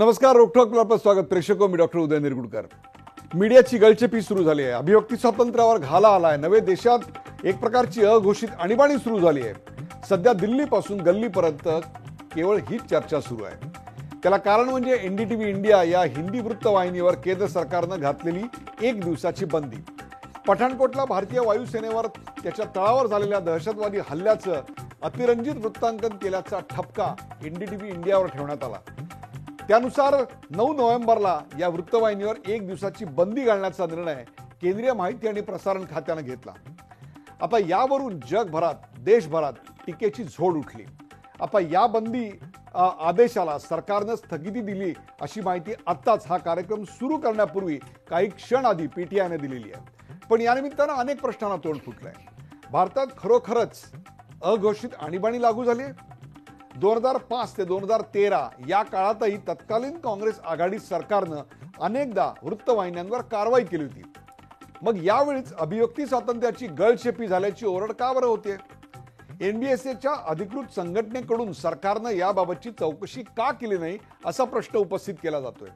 नमस्कार. रोखोकला आपलं स्वागत. प्रेक्षको, मी डॉक्टर उदय निरगुडकर. मीडियाची गळचेपी सुरू झाली आहे. अभिव्यक्ती स्वातंत्र्यावर घाला आलाय. नवे देशात एक प्रकारची अघोषित आणीबाणी सुरू झाली आहे. सध्या दिल्लीपासून गल्लीपर्यंत केवळ हीच चर्चा सुरू आहे. त्याला कारण म्हणजे एनडीटीव्ही इंडिया या हिंदी वृत्तवाहिनीवर केंद्र सरकारनं घातलेली एक दिवसाची बंदी. पठाणकोटला भारतीय वायुसेनेवर त्याच्या तळावर झालेल्या दहशतवादी हल्ल्याचं अतिरंजित वृत्तांकन केल्याचा ठपका एनडीटीव्ही इंडियावर ठेवण्यात आला. त्यानुसार 9 नोव्हेंबरला या वृत्तवाहिनीवर एक दिवसाची बंदी घालण्याचा निर्णय केंद्रीय माहिती आणि प्रसारण खात्यानं घेतला. आता यावरून जगभरात, देशभरात टीकेची झोड उठली. आता या बंदी आदेशाला सरकारनं स्थगिती दिली अशी माहिती आत्ताच हा कार्यक्रम सुरू करण्यापूर्वी काही क्षण आधी पीटीआयने दिलेली आहे. पण या निमित्तानं अनेक प्रश्नांना तोंड फुटलंय. भारतात खरोखरच अघोषित आणीबाणी लागू झाली? 2005 ते 2013 या काळातही तत्कालीन काँग्रेस आघाडी सरकारनं अनेकदा वृत्तवाहिन्यांवर कारवाई केली होती. मग यावेळीच अभिव्यक्ती स्वातंत्र्याची गळचेपी झाल्याची ओरड का बरं होते? एनबीएसएच्या अधिकृत संघटनेकडून सरकारनं याबाबतची चौकशी का केली नाही असा प्रश्न उपस्थित केला जातोय.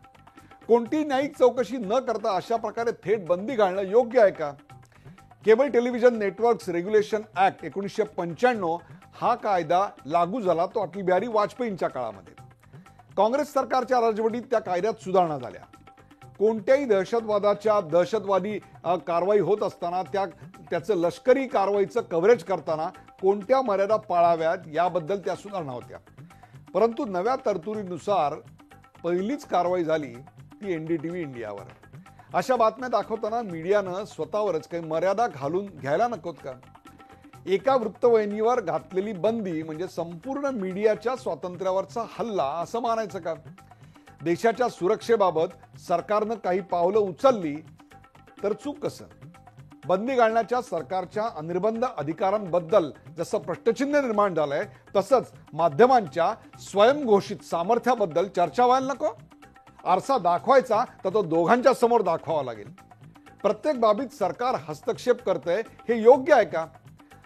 कोणतीही न्यायिक चौकशी न करता अशा प्रकारे थेट बंदी घालणं योग्य आहे का? Cable television networks regulation act 1995 हा कायदा लागू झाला तो अटल बिहारी वाजपेयींच्या काळामध्ये. काँग्रेस सरकारच्या राजवटीत त्या कायद्यात सुधारणा झाल्या. कोणत्याही दहशतवादी कारवाई होत असताना त्याचं लष्करी कारवाईचं कव्हरेज करताना कोणत्या मर्यादा पाळाव्यात याबद्दल त्या सुधारणा होत्या. परंतु नव्या तरतुदीनुसार पहिलीच कारवाई झाली ती एनडीटीव्ही इंडियावर. अशा बातम्या दाखवताना मीडियानं स्वतःवरच काही मर्यादा घालून घ्यायला नकोत का? एका वृत्तवाहिनीवर घातलेली बंदी म्हणजे संपूर्ण मीडियाच्या स्वातंत्र्यावरचा हल्ला असं मानायचं का? देशाच्या सुरक्षेबाबत सरकारनं काही पावलं उचलली तर चूक कसं? बंदी घालण्याच्या सरकारच्या अनिर्बंध अधिकारांबद्दल जसं प्रश्नचिन्ह निर्माण झालंय तसंच माध्यमांच्या स्वयंघोषित सामर्थ्याबद्दल चर्चा व्हायला नको? आरसा दाखवायचा तर तो दोघांच्या समोर दाखवावा लागेल. प्रत्येक बाबीत सरकार हस्तक्षेप करतंय हे योग्य आहे का?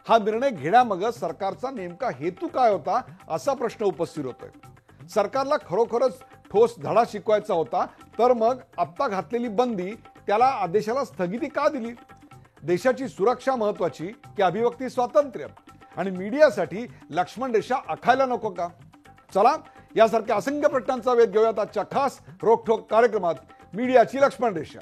हा निर्णय घेण्यामागे सरकारचा नेमका हेतू काय होता असा प्रश्न उपस्थित होतोय. सरकारला खरोखरच ठोस धडा शिकवायचा होता तर मग आत्ता घातलेली बंदी त्याला आदेशाला स्थगिती का दिली? देशाची सुरक्षा महत्वाची की अभिव्यक्ती स्वातंत्र्य? आणि मीडियासाठी लक्ष्मण रेषा आखायला नको का? चला, यासारख्या असंख्य प्रश्नांचा वेध घेऊयात आजच्या खास रोखोक कार्यक्रमात मीडियाची लक्ष्मण रेषा.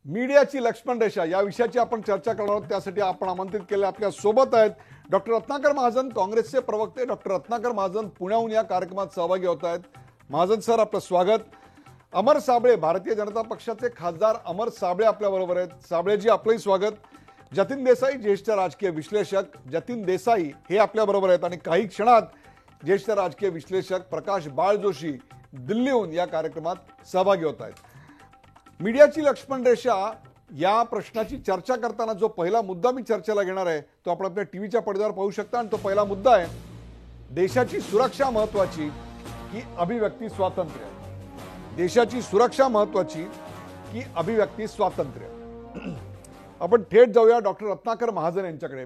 मीडियाची लक्ष्मण रेषा या विषयाची आपण चर्चा करणार आहोत. त्यासाठी आपण आमंत्रित केले आपल्या सोबत आहेत डॉक्टर रत्नाकर महाजन, काँग्रेसचे प्रवक्ते. डॉक्टर रत्नाकर महाजन पुण्याहून या कार्यक्रमात सहभागी होत आहेत. महाजन सर, आपलं स्वागत. अमर साबळे, भारतीय जनता पक्षाचे खासदार अमर साबळे आपल्या बरोबर आहेत. साबळेजी, आपलंही स्वागत. जतीन देसाई, ज्येष्ठ राजकीय विश्लेषक. जतीन देसाई हे आपल्या बरोबर आहेत. आणि काही क्षणात ज्येष्ठ राजकीय विश्लेषक प्रकाश बाळ जोशी दिल्लीहून या कार्यक्रमात सहभागी होत आहेत. मीडियाची लक्ष्मण रेषा या प्रश्नाची चर्चा करताना जो पहिला मुद्दा मी चर्चेला घेणार आहे तो आपण आपल्या टीव्हीच्या पडद्यावर पाहू शकता. आणि तो पहिला मुद्दा आहे, देशाची सुरक्षा महत्वाची की अभिव्यक्ती स्वातंत्र्य? देशाची सुरक्षा महत्वाची की अभिव्यक्ती स्वातंत्र्य? आपण थेट जाऊया डॉक्टर रत्नाकर महाजन यांच्याकडे.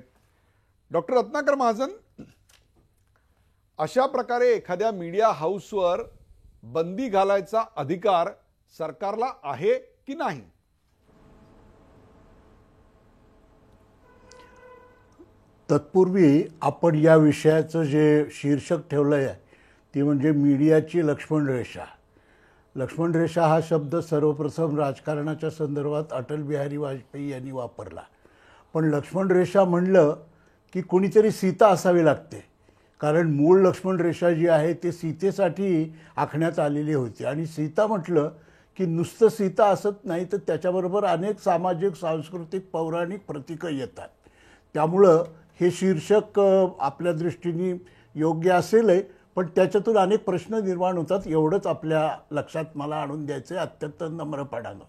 डॉक्टर रत्नाकर महाजन, अशा प्रकारे एखाद्या मीडिया हाऊसवर बंदी घालायचा अधिकार सरकारला आहे की नाही? तत्पूर्वी आपण या विषयाचं जे शीर्षक ठेवलं आहे ती म्हणजे मीडियाची लक्ष्मण रेषा. लक्ष्मण रेषा हा शब्द सर्वप्रथम राजकारणाच्या संदर्भात अटल बिहारी वाजपेयी यांनी वापरला. पण लक्ष्मण रेषा म्हणलं की कोणीतरी सीता असावी लागते, कारण मूळ लक्ष्मण रेषा जी आहे ती सीतेसाठी आखण्यात आलेली होती. आणि सीता म्हटलं की नुसतं सीता असत नाही तर त्याच्याबरोबर अनेक सामाजिक, सांस्कृतिक, पौराणिक प्रतीकं येतात. त्यामुळं हे शीर्षक आपल्या दृष्टीने योग्य असेलही, पण त्याच्यातून अनेक प्रश्न निर्माण होतात. एवढंच आपल्या लक्षात मला आणून द्यायचं आहे अत्यंत नम्रपणानं.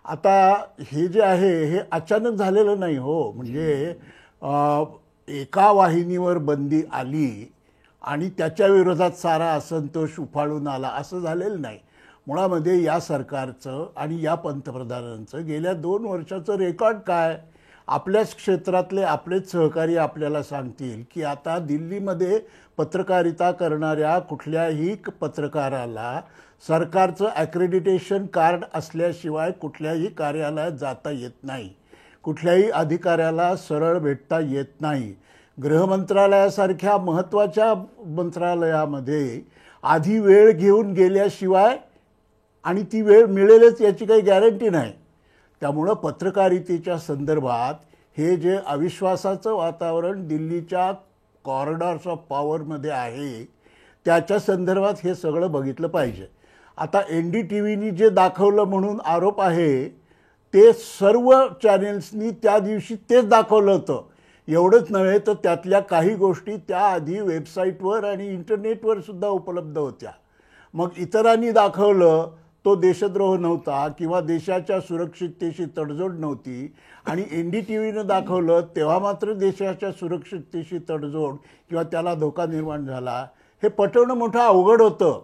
आता हे जे आहे हे अचानक झालेलं नाही हो. म्हणजे एका वाहिनीवर बंदी आली आणि त्याच्या विरोधात सारा असंतोष उफाळून आला असं झालेलं नाही. मुळामध्ये या सरकारचं आणि या पंतप्रधानांचं गेल्या 2 वर्षाचं रेकॉर्ड काय, आपल्याच क्षेत्रातले आपलेच सहकारी आपल्याला सांगतील की आता दिल्लीमध्ये पत्रकारिता करणाऱ्या कुठल्याही पत्रकाराला सरकारचं ॲक्रेडिटेशन कार्ड असल्याशिवाय कुठल्याही कार्यालयात जाता येत नाही, कुठल्याही अधिकाऱ्याला सरळ भेटता येत नाही. गृहमंत्रालयासारख्या महत्त्वाच्या मंत्रालयामध्ये आधी वेळ घेऊन गेल्याशिवाय आणि ती वेळ मिळेलच याची काही गॅरंटी नाही. त्यामुळं पत्रकारितेच्या संदर्भात हे जे अविश्वासाचं वातावरण दिल्लीच्या कॉरिडॉर्स ऑफ पॉवरमध्ये आहे त्याच्या संदर्भात हे सगळं बघितलं पाहिजे. आता NDTVनी जे दाखवलं म्हणून आरोप आहे ते सर्व चॅनेल्सनी त्या दिवशी तेच दाखवलं होतं. एवढंच नव्हे तर त्यातल्या काही गोष्टी त्याआधी वेबसाईटवर आणि इंटरनेटवर सुद्धा उपलब्ध होत्या. मग इतरांनी दाखवलं तो देशद्रोह नव्हता किंवा देशाच्या सुरक्षिततेशी तडजोड नव्हती आणि NDTVनं दाखवलं तेव्हा मात्र देशाच्या सुरक्षिततेशी तडजोड किंवा त्याला धोका निर्माण झाला. हे पटवणं मोठं अवघड होतं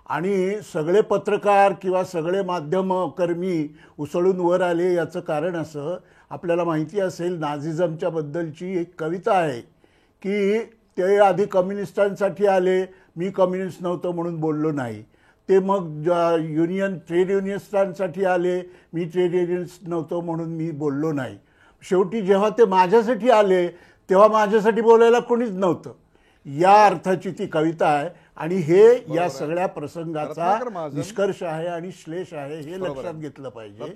आणि सगळे पत्रकार किंवा सगळे माध्यमकर्मी उसळून वर आले याचं कारण असं, आपल्याला माहिती असेल नाझिझमच्या बद्दलची एक कविता आहे की ते आधी कम्युनिस्टांसाठी आले, मी कम्युनिस्ट नव्हतो म्हणून बोललो नाही. ते मग ट्रेड युनियनिस्टांसाठी आले, मी ट्रेड युनियनिस्ट नव्हतो म्हणून मी बोललो नाही. शेवटी जेव्हा ते माझ्यासाठी आले तेव्हा माझ्यासाठी बोलायला कोणीच नव्हतं. या अर्थाची ती कविता आहे आणि हे या सगळ्या प्रसंगाचा निष्कर्ष आहे आणि श्लेष आहे हे लक्षात घेतलं पाहिजे.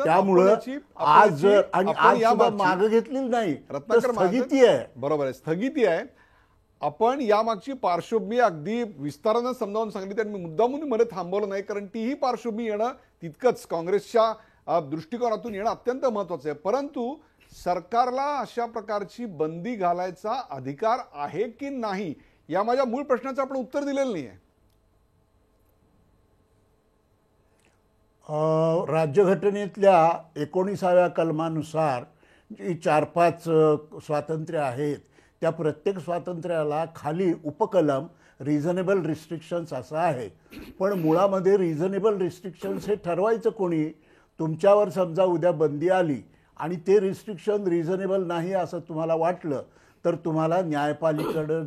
त्यामुळं आज जर आणि आज सुद्धा मागं घेतलेली नाही, स्थगिती आहे. बरोबर आहे, स्थगिती आहे. आपण यामागची पार्श्वभूमी अगदी विस्तारानं समजावून सांगितली आणि मी मुद्दामून मध्ये थांबवलं नाही, कारण तीही पार्श्वभूमी येणं तितकंच काँग्रेसच्या दृष्टिकोनातून येणं अत्यंत महत्वाचं आहे. परंतु सरकारला अशा प्रकारची बंदी घालायचा अधिकार आहे की नाही या माझ्या मूळ प्रश्नाचं आपण उत्तर दिलेलं नाही आहे. राज्यघटनेतल्या 19व्या कलमानुसार जी 4-5 स्वातंत्र्य आहेत त्या प्रत्येक स्वातंत्र्याला खाली उपकलम रिझनेबल रिस्ट्रिक्शन्स असं आहे. पण मुळामध्ये रिझनेबल रिस्ट्रिक्शन्स हे ठरवायचं कोणी? तुमच्यावर समजा उद्या बंदी आली आणि ते रिस्ट्रिक्शन रिझनेबल नाही असं तुम्हाला वाटलं तर तुम्हाला न्यायपालिकेकडं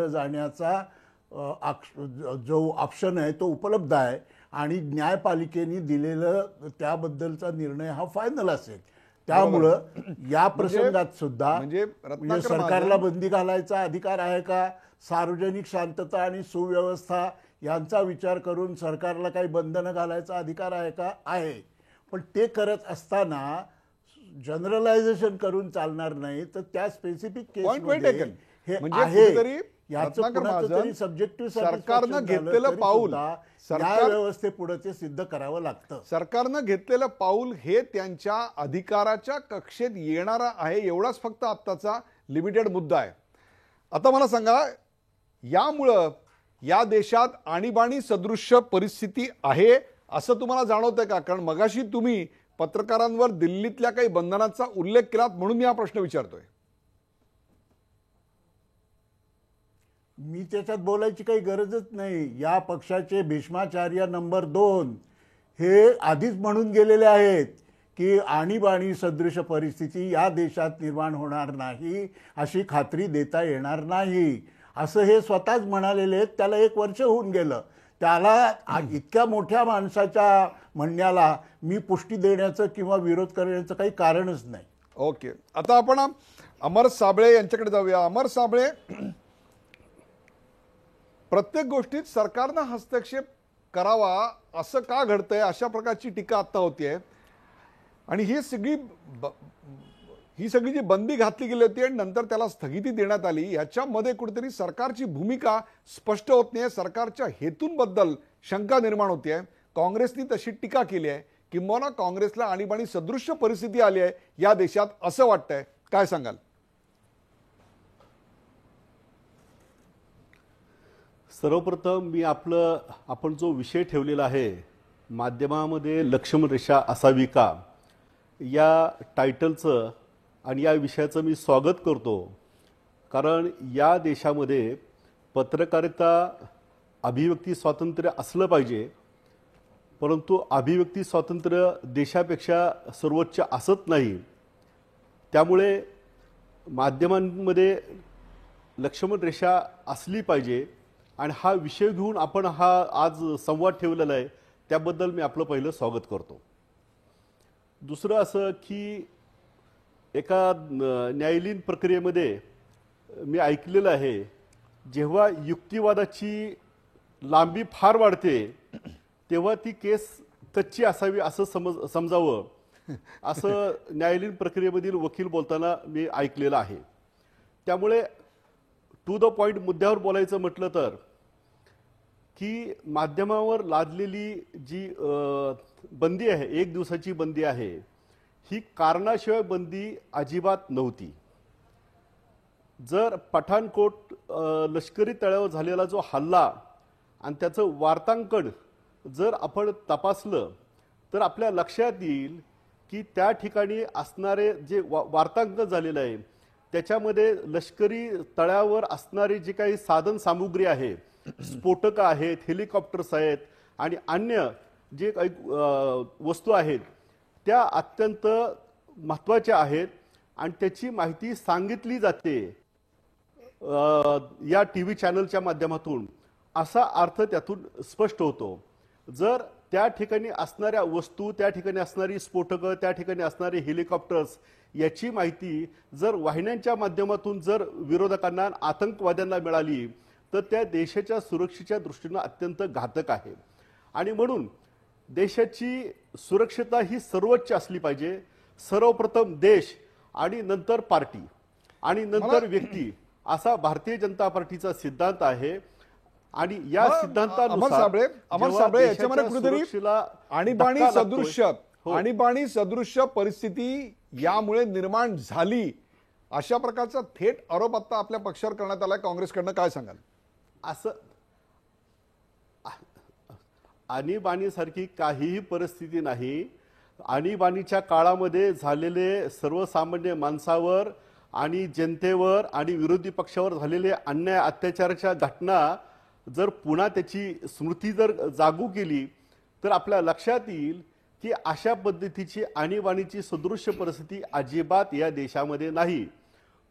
जाण्याचा जो ऑप्शन आहे तो उपलब्ध आहे आणि न्यायपालिकेने दिलेलं त्याबद्दलचा निर्णय हा फायनल असेल. त्यामुळं या प्रसंगात सुद्धा म्हणजे सरकारला बंदी घालायचा अधिकार आहे का? सार्वजनिक शांतता आणि सुव्यवस्था यांचा विचार करून सरकारला काही बंधनं घालायचा अधिकार आहे का? आहे. पण ते करत असताना जनरलायझेशन करून चालणार नाही. तर त्या स्पेसिफिक केसमध्ये हे आहे याचं कुणाचं सब्जेक्टिव्ह सरकारनं घेतलेलं पाऊल न्याय व्यवस्थेपुढे ते सिद्ध करावं लागतं. सरकारनं घेतलेलं पाऊल हे त्यांच्या अधिकाराच्या कक्षेत येणारा आहे एवढाच फक्त आत्ताचा लिमिटेड मुद्दा आहे. आता मला सांगा, यामुळं या देशात आणीबाणी सदृश्य परिस्थिती आहे असं तुम्हाला जाणवतंय का? कारण मगाशी तुम्ही पत्रकारांवर दिल्लीतल्या काही बंधनाचा उल्लेख केलात म्हणून मी हा प्रश्न विचारतोय. मी त्याच्यात बोलायची काही गरजच नाही. या पक्षाचे भीष्माचार्य नंबर 2 हे आधीच म्हणून गेलेले आहेत की आणीबाणी सदृश परिस्थिती या देशात निर्माण होणार नाही अशी खात्री देता येणार नाही असं हे स्वतःच म्हणालेले आहेत. त्याला 1 वर्ष होऊन गेलं. त्याला इतक्या मोठ्या माणसाच्या म्हणण्याला मी पुष्टी देण्याचं किंवा विरोध करण्याचं काही कारणच नाही. ओके, आता आपण अमर साबळे यांच्याकडे जाऊया. अमर साबळे, प्रत्येक गोष्टीत सरकारनं हस्तक्षेप करावा असं का घडतंय अशा प्रकारची टीका आता होतीये आणि ही सगळी जी बंदी घातली गेली होती आणि नंतर त्याला स्थगिती देण्यात आली याच्यामध्ये कुठेतरी सरकारची भूमिका स्पष्ट होत नाही. सरकारच्या हेतूंबद्दल शंका निर्माण होते आहे. काँग्रेसने तशी टीका केली आहे, किंबहुना काँग्रेसला आणीबाणी सदृश्य परिस्थिती आली आहे या देशात असं वाटतंय. काय सांगाल? सर्वप्रथम मी आपण जो विषय ठेवलेला आहे माध्यमामध्ये लक्ष्मण रेषा असावी का या टायटलचं आणि या विषयाचं मी स्वागत करतो. कारण या देशामध्ये पत्रकारिता अभिव्यक्ती स्वातंत्र्य असलं पाहिजे, परंतु अभिव्यक्ती स्वातंत्र्य देशापेक्षा सर्वोच्च असत नाही त्यामुळे माध्यमांमध्ये लक्ष्मण रेषा असली पाहिजे आणि हा विषय घेऊन आपण हा आज संवाद ठेवलेला आहे, त्याबद्दल मी आपलं पहिलं स्वागत करतो. दुसरं असं की एका न्यायालयीन प्रक्रियेमध्ये मी ऐकलेलं आहे, जेव्हा युक्तिवादाची लांबी फार वाढते तेव्हा ती केस कच्ची असावी असं समजावं असं न्यायालयीन प्रक्रियेमधील वकील बोलताना मी ऐकलेलं आहे. त्यामुळे टू द पॉइंट मुद्द्यावर बोलायचं म्हटलं तर की माध्यमावर लादलेली जी बंदी आहे, 1 दिवसाची बंदी आहे, ही कारणाशिवाय बंदी अजिबात नव्हती. जर पठाणकोट लष्करी तळावर झालेला जो हल्ला आणि त्याचं वार्तांकन जर आपण तपासलं तर आपल्या लक्षात येईल की त्या ठिकाणी असणारे जे वार्तांकन झालेलं आहे त्याच्यामध्ये लष्करी तळावर असणारी जी काही साधन सामुग्री आहे, स्फोटकं आहेत, हेलिकॉप्टर्स आहेत आणि अन्य जे काही वस्तू आहेत त्या अत्यंत महत्त्वाच्या आहेत आणि त्याची माहिती सांगितली जाते या टीव्ही चॅनलच्या माध्यमातून, असा अर्थ त्यातून स्पष्ट होतो. जर त्या ठिकाणी असणाऱ्या वस्तू, त्या ठिकाणी असणारी स्फोटकं, त्या ठिकाणी असणारे हेलिकॉप्टर्स याची माहिती जर वाहिन्यांच्या माध्यमातून जर विरोधकांना, आतंकवाद्यांना मिळाली तर त्या देशाच्या सुरक्षेच्या दृष्टीनं अत्यंत घातक आहे. आणि म्हणून देशाची सुरक्षता ही सर्वोच्च असली पाहिजे. सर्वप्रथम देश आणि नंतर पार्टी आणि नंतर व्यक्ती, असा भारतीय जनता पार्टीचा सिद्धांत आहे. आणि या सिद्धांतानुसार अमर साबळे याच्यामध्ये कुठेतरी आणीबाणी सदृश्य परिस्थिती यामुळे निर्माण झाली अशा प्रकारचा थेट आरोप आता आपल्या पक्षावर करण्यात आलाय काँग्रेसकडनं, काय सांगाल? असं आणीबाणीसारखी काहीही परिस्थिती नाही. आणीबाणीच्या काळामध्ये झालेले सर्वसामान्य माणसावर आणि जनतेवर आणि विरोधी पक्षावर झालेले अन्याय अत्याचाराच्या घटना जर पुन्हा त्याची स्मृती जर जागू केली तर आपल्या लक्षात येईल की अशा पद्धतीची आणीबाणीची सदृश्य परिस्थिती अजिबात या देशामध्ये नाही.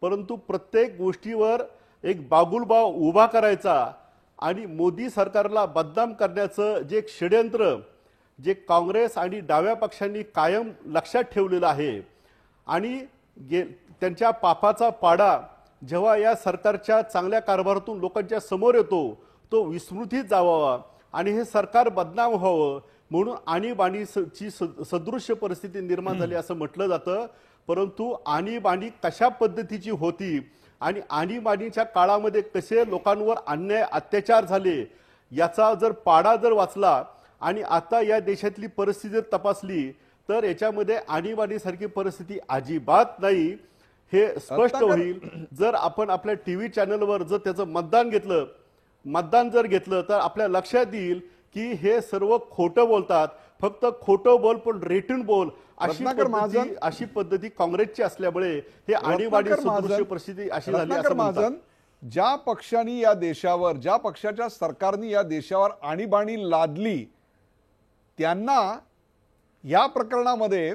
परंतु प्रत्येक गोष्टीवर एक बागुलबाव उभा करायचा आणि मोदी सरकारला बदनाम करण्याचं जे एक षड्यंत्र जे काँग्रेस आणि डाव्या पक्षांनी कायम लक्षात ठेवलेलं आहे आणि त्यांच्या पापाचा पाडा जेव्हा या सरकारच्या चांगल्या कारभारातून लोकांच्या समोर येतो तो विस्मृतीत जावावा आणि हे सरकार बदनाम व्हावं म्हणून आणीबाणीची सदृश्य परिस्थिती निर्माण झाली असं म्हटलं जातं. परंतु आणीबाणी कशा पद्धतीची होती आणि आणीबाणीच्या काळामध्ये कसे लोकांवर अन्याय अत्याचार झाले याचा जर पाडा जर वाचला आणि आता या देशातली परिस्थिती जर तपासली तर याच्यामध्ये आणीबाणीसारखी परिस्थिती अजिबात नाही हे स्पष्ट होईल. जर आपण आपल्या टीव्ही चॅनलवर जर त्याचं मतदान जर घेतलं तर आपल्या लक्षात येईल की हे सर्व खोटं बोलतात, फक्त खोटं बोल पण रेटून बोल अशी पद्धती काँग्रेसची असल्यामुळे हे आणीबाणी सदृश्य परिस्थिती अशी झाली असं म्हणतात. ज्या पक्षांनी या देशावर, ज्या पक्षाच्या सरकारने या देशावर आणीबाणी लादली त्यांना या प्रकरणामध्ये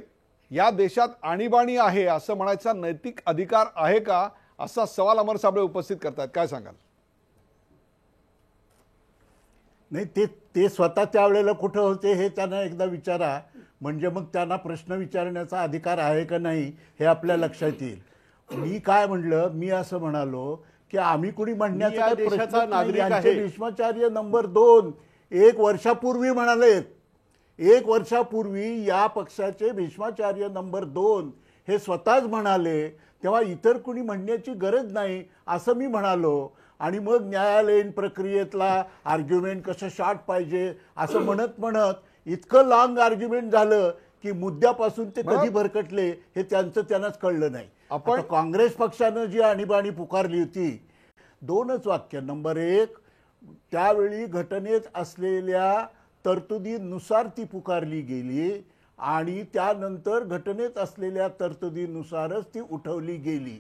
या देशात आणीबाणी आहे असं म्हणायचा नैतिक अधिकार आहे का, असा सवाल अमर साबळे उपस्थित करतात, काय सांगाल? नाही, ते स्वतः त्यावेळेला कुठं होते हे त्यांना एकदा विचारा, म्हणजे मग त्यांना प्रश्न विचारण्याचा अधिकार आहे का नाही हे आपल्या लक्षात येईल. मी काय म्हणलं, मी असं म्हणालो की आम्ही कुणी म्हणण्याचा देशाचा नागरिक आहे. भीष्माचार्य नंबर 2 1 वर्षापूर्वी म्हणाले, 1 वर्षापूर्वी या पक्षाचे भीष्माचार्य नंबर 2 हे स्वतःच म्हणाले, तेव्हा इतर कुणी म्हणण्याची गरज नाही असं मी म्हणालो. आणि मग न्यायालयीन प्रक्रियेतला आर्ग्युमेंट कसं शॉर्ट पाहिजे असं म्हणत इतकं लाँग आर्ग्युमेंट झालं की मुद्द्यापासून ते कधी भरकटले हे त्यांनाच कळलं नाही. आपण काँग्रेस पक्षानं जी आणीबाणी पुकारली होती 2च वाक्य. नंबर 1, त्यावेळी घटनेत असलेल्या तरतुदीनुसार ती पुकारली गेली आणि त्यानंतर घटनेत असलेल्या तरतुदीनुसारच ती उठवली गेली.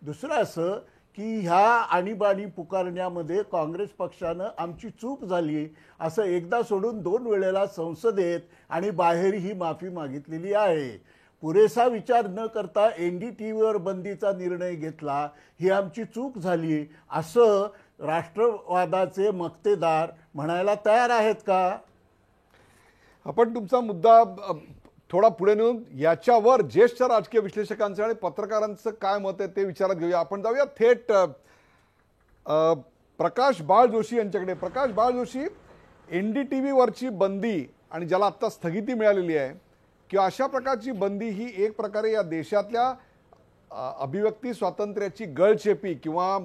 दुसरं असं की ह्या आणीबाणी पुकारण्यामध्ये काँग्रेस पक्षानं आमची चूक झाली असं एकदा सोडून 2 वेळेला संसदेत आणि बाहेर ही माफी मागितलेली आहे. पुरेसा विचार न करता NDTVवर बंदीचा निर्णय घेतला, ही आमची चूक झाली असं राष्ट्रवादाचे मक्तेदार म्हणायला तयार आहेत का? आपण तुमचा मुद्दा थोडा पुढे नेऊन याच्यावर ज्येष्ठ राजकीय विश्लेषकांचं आणि पत्रकारांचं काय मत आहे ते विचारात घेऊया. आपण जाऊया थेट प्रकाश बाळ जोशी यांच्याकडे. प्रकाश बाळ जोशी, NDTVवरची बंदी आणि ज्याला आत्ता स्थगिती मिळालेली आहे किंवा अशा प्रकारची बंदी ही एक प्रकारे या देशातल्या अभिव्यक्ती स्वातंत्र्याची गळचेपी किंवा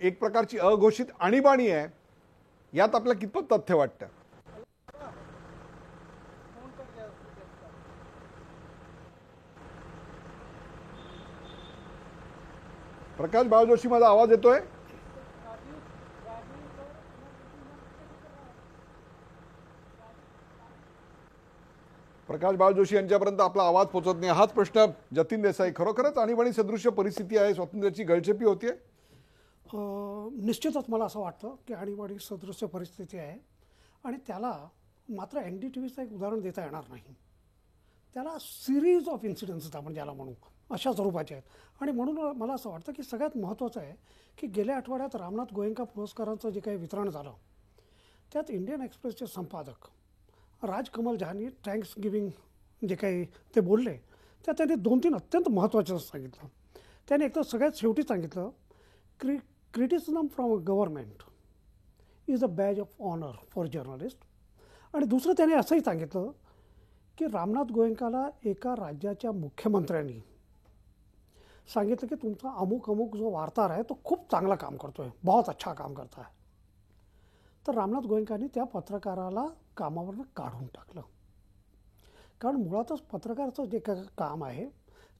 एक प्रकारची अघोषित आणीबाणी आहे, यात आपल्याला कितपत तथ्य वाटतं? प्रकाश बाळ जोशी, माझा आवाज येतोय? प्रकाश बाळ जोशी यांच्यापर्यंत आपला आवाज पोहोचत नाही. हाच प्रश्न जतीन देसाई, खरोखरच आणीबाणी सदृश्य परिस्थिती आहे, स्वातंत्र्याची गळचेपी होतीये? निश्चितच मला असं वाटतं की आणीबाणी सदृश्य परिस्थिती आहे आणि त्याला मात्र NDTVचं एक उदाहरण देता येणार नाही. त्याला सिरीज ऑफ इन्सिडेंट्स आपण ज्याला म्हणू अशा स्वरूपाचे आहेत. आणि म्हणून मला असं वाटतं की सगळ्यात महत्त्वाचं आहे की गेल्या आठवड्यात रामनाथ गोयंका पुरस्कारांचं जे काही वितरण झालं त्यात इंडियन एक्सप्रेसचे संपादक राजकमल जहानी थँक्स गिविंग जे काही ते बोलले त्यात त्यांनी 2-3 अत्यंत महत्त्वाचं सांगितलं. त्याने एक तर सगळ्यात शेवटी सांगितलं criticism from government is a badge of honour for journalist. आणि दुसरं त्याने असंही सांगितलं की रामनाथ गोयंकाला एका राज्याच्या मुख्यमंत्र्यांनी सांगितलं की तुमचा अमुक अमुक जो वार्ताहर आहे तो खूप चांगला काम करतोय, बहुत अच्छा काम करता है. तर रामनाथ गोयंकांनी त्या पत्रकाराला कामावरनं काढून टाकलं. कारण मुळातच पत्रकाराचं जे काही काम आहे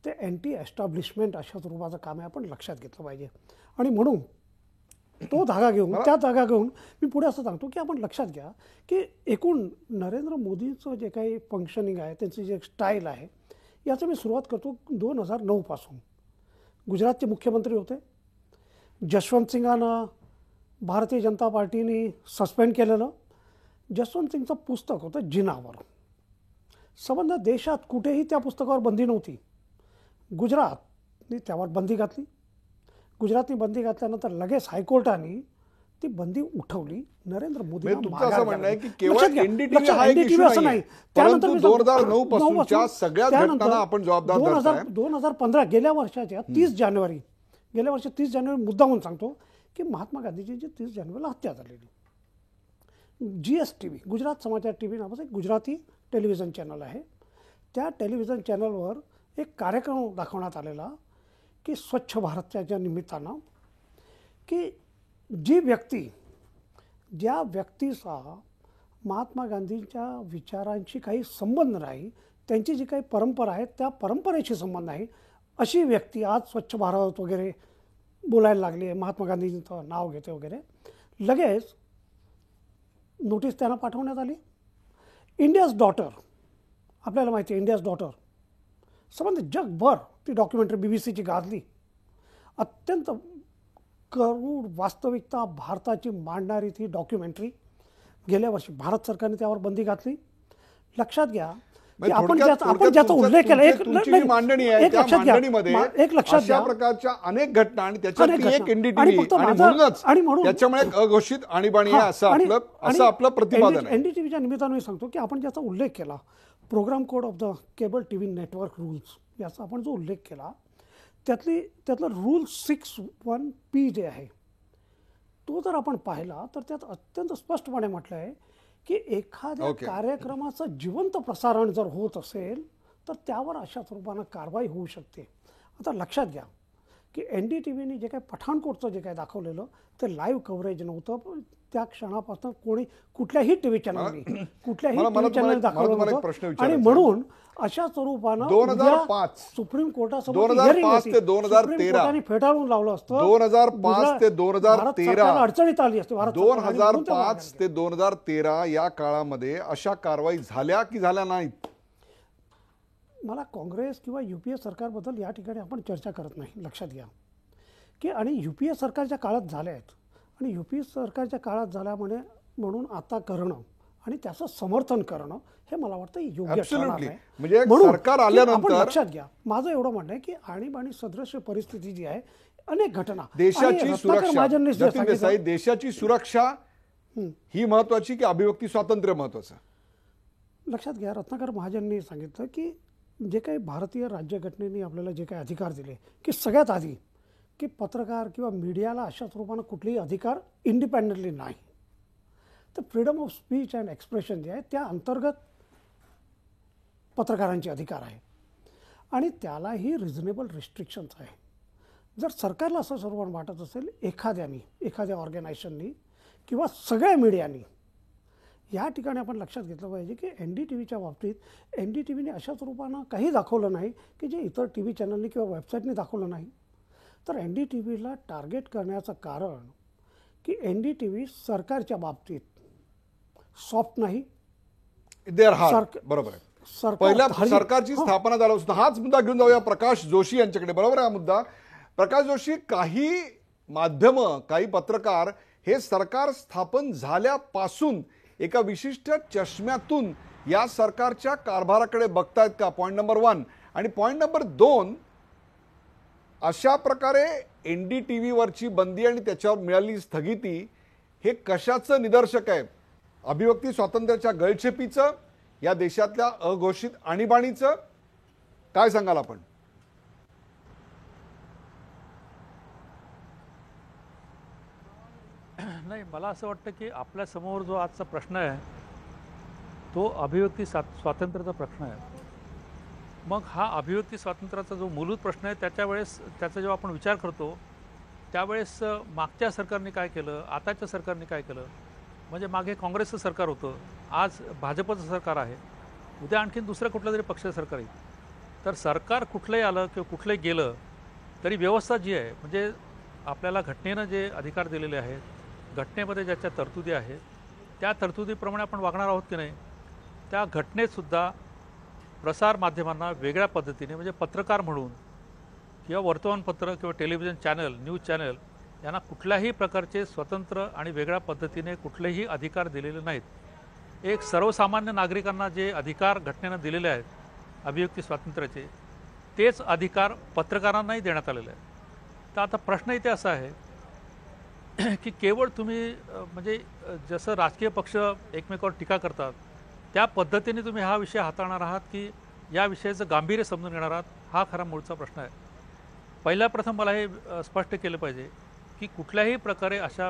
ते अँटी एस्टॅब्लिशमेंट अशा स्वरूपाचं काम आहे, आपण लक्षात घेतलं पाहिजे. आणि म्हणून तो धागा घेऊन त्या धागा घेऊन मी पुढे असं सांगतो की आपण लक्षात घ्या की एकूण नरेंद्र मोदींचं जे काही फंक्शनिंग आहे, त्यांची जे स्टाईल आहे, याचं मी सुरुवात करतो 2009 पासून. गुजरातचे मुख्यमंत्री होते, जसवंत सिंगांना भारतीय जनता पार्टीने सस्पेंड केलेलं. जसवंत सिंगचं पुस्तक होतं जिनावर. संबंध देशात कुठेही त्या पुस्तकावर बंदी नव्हती. गुजरातने त्यावर बंदी घातली. गुजरातने बंदी घातल्यानंतर लगेच हायकोर्टाने ती बंदी उठवली. नरेंद्र मोदी तुमचं असं म्हणणं आहे की केवळ NDTV हा एक इश्यू असं नाही. परंतु 2009 पासूनच्या सगळ्याच घटनांना आपण जबाबदार धरताय. 2015 गेल्या वर्षाच्या 30 जानेवारी मुद्दामून सांगतो की महात्मा गांधीजींची 30 जानेवारीला हत्या झालेली. GSTV गुजरात समाचार TV नावाचं एक गुजराती टेलिव्हिजन चॅनल आहे. त्या टेलिव्हिजन चॅनलवर एक कार्यक्रम दाखवण्यात आलेला की स्वच्छ भारतच्या निमित्तानं की ज्या व्यक्तीचा महात्मा गांधींच्या विचारांशी काही संबंध नाही, त्यांची जी काही परंपरा आहे त्या परंपरेशी संबंध आहे, अशी व्यक्ती आज स्वच्छ भारत वगैरे बोलायला लागली आहे, महात्मा गांधींचं नाव घेते वगैरे, लगेच नोटीस त्यांना पाठवण्यात आली. इंडियाज डॉटर, आपल्याला माहिती आहे इंडियाज डॉटर, संबंध जगभर ती डॉक्युमेंटरी BBCची गाजली. अत्यंत करूड वास्तविकता भारताची मांडणारी ती डॉक्युमेंटरी गेल्या वर्षी भारत सरकारने त्यावर बंदी घातली. लक्षात घ्या की आपण ज्याचा उल्लेख केला एक अशा प्रकारच्या अनेक घटना आणि त्याच्यात एक NDTV आणि म्हणून त्याच्यामुळे अघोषित आणीबाणी आहे असं आपलं प्रतिपादन आहे. NDTVच्या निमित्तानं सांगतो की आपण ज्याचा उल्लेख केला programme code of the cable TV network rules, याचा आपण जो उल्लेख केला त्यातलं रूल 61P जे आहे तो जर आपण पाहिला तर त्यात अत्यंत स्पष्टपणे म्हटलं आहे की एखाद्या कार्यक्रमाचं जिवंत प्रसारण जर होत असेल तर त्यावर अशा स्वरूपानं कारवाई होऊ शकते. आता लक्षात घ्या की NDTVने जे काही पठाणकोटचं जे काही दाखवलेलं ते लाईव्ह कव्हरेज नव्हतं. त्या क्षणापासून कुठल्याही टीव्ही चॅनल दाखवलं नव्हतं. आणि म्हणून अशा स्वरूपानं 2005 सुप्रीम कोर्टासमोर 2005 ते 2013 फेटाळून लावलं असतं. 2005 ते 2013 अडचणीत आली असते. 2005 ते 2013 या काळामध्ये अशा कारवाई झाल्या की झाल्या नाहीत? मला काँग्रेस किंवा UPA सरकारबद्दल या ठिकाणी आपण चर्चा करत नाही. लक्षात घ्या की आणि UPA सरकारच्या काळात झाल्या आहेत आणि UPA सरकारच्या काळात झाल्यामुळे म्हणून आता करणं आणि त्याचं समर्थन करणं हे मला वाटतं योग्य ठरणार Absolutely. आहे. म्हणजे म्हणून सरकार की आल्यानंतर- आपण लक्षात घ्या, माझं एवढं म्हणणं आहे की आणीबाणी सदृश परिस्थिती जी आहे, अनेक घटना आणि देशाची रत्नाकर सुरक्षा महाजनने जे जतीन सांगितलं- देसाई, देशाची सुरक्षा ही महत्वाची की अभिव्यक्ती स्वातंत्र्य महत्वाचं? लक्षात घ्या, रत्नाकर महाजननी सांगितलं की जे काही भारतीय राज्यघटनेने आपल्याला जे काही अधिकार दिले, की सगळ्यात आधी की पत्रकार किंवा मीडियाला अशा स्वरूपानं कुठलेही अधिकार इंडिपेंडेंटली नाही, तर freedom of speech and expression जे आहे त्या अंतर्गत पत्रकारांचे अधिकार आहे आणि त्यालाही रिझनेबल रिस्ट्रिक्शन्स आहे. जर सरकारला असं स्वरूपानं वाटत असेल, एखाद्या ऑर्गनायझेशननी किंवा सगळ्या मीडियानी, या ठिकाणी आपण लक्षात घेतलं पाहिजे की NDTVच्या बाबतीत NDTVने अशा स्वरूपानं काही दाखवलं नाही की जे इतर TV चॅनलनी किंवा वेबसाईटने दाखवलं नाही. तर NDTVला टार्गेट करण्याचं कारण की NDTV सरकारच्या बाबतीत सॉफ्ट नाही. They are hard. सरक- बरोबर आहे. सरकार पहिल्या धार्मिक- सरकारची स्थापना झाल्यापासून हाच मुद्दा घेऊन जाऊया प्रकाश जोशी यांच्याकडे. बरोबर आहे हा मुद्दा. प्रकाश जोशी, काही माध्यमं, काही पत्रकार हे सरकार स्थापन झाल्यापासून एका विशिष्ट चष्म्यातून या सरकारच्या कारभाराकडे बघतायत का? Point number 1. आणि पॉईंट नंबर 2, अशा प्रकारे NDTVवरची बंदी आणि त्याच्यावर मिळालेली स्थगिती हे कशाचं निदर्शक आहे? अभिव्यक्ती स्वातंत्र्याच्या गळचेपीचं, या देशातल्या अघोषित आणीबाणीचं? काय सांगाल आपण? नाही, मला असं वाटतं की आपल्या समोर जो आजचा प्रश्न आहे तो अभिव्यक्ती स्वातंत्र्याचा प्रश्न आहे. मग हा अभिव्यक्ती स्वातंत्र्याचा जो मूलभूत प्रश्न आहे त्याचा जेव्हा आपण विचार करतो त्यावेळेस मागच्या सरकारने काय केलं, आताच्या सरकारने काय केलं, म्हणजे मागे काँग्रेसचं सरकार होतं, आज भाजपचं सरकार आहे, उद्या आणखीन दुसरं कुठलं तरी पक्षाचं सरकार येईल. तर सरकार कुठलंही आलं किंवा कुठलंही गेलं तरी व्यवस्था जी आहे, म्हणजे आपल्याला घटनेनं जे अधिकार दिलेले आहेत, घटनेमध्ये ज्याच्या तरतुदी आहेत त्या तरतुदीप्रमाणे आपण वागणार आहोत की नाही, त्या घटनेतसुद्धा प्रसार माध्यमांना वेगळ्या पद्धतीने, म्हणजे पत्रकार म्हणून किंवा वर्तमानपत्र किंवा टेलिव्हिजन चॅनल, न्यूज चॅनल यांना कुठल्याही प्रकारचे स्वतंत्र आणि वेगळ्या पद्धतीने कुठलेही अधिकार दिलेले नाहीत. एक सर्वसामान्य नागरिकांना जे अधिकार घटनेनं दिलेले आहेत अभिव्यक्ती स्वातंत्र्याचे, तेच अधिकार पत्रकारांनाही देण्यात आलेले आहेत. तर आता प्रश्न इथे असा आहे की केवळ तुम्ही म्हणजे जसं राजकीय पक्ष एकमेकावर टीका करतात त्या पद्धतीने तुम्ही हा विषय हाताळणार आहात की या विषयाचं गांभीर्य समजून घेणार आहात, हा खरा मूळचा प्रश्न आहे. पहिल्या प्रथम मला हे स्पष्ट केलं पाहिजे की कुठल्याही प्रकारे अशा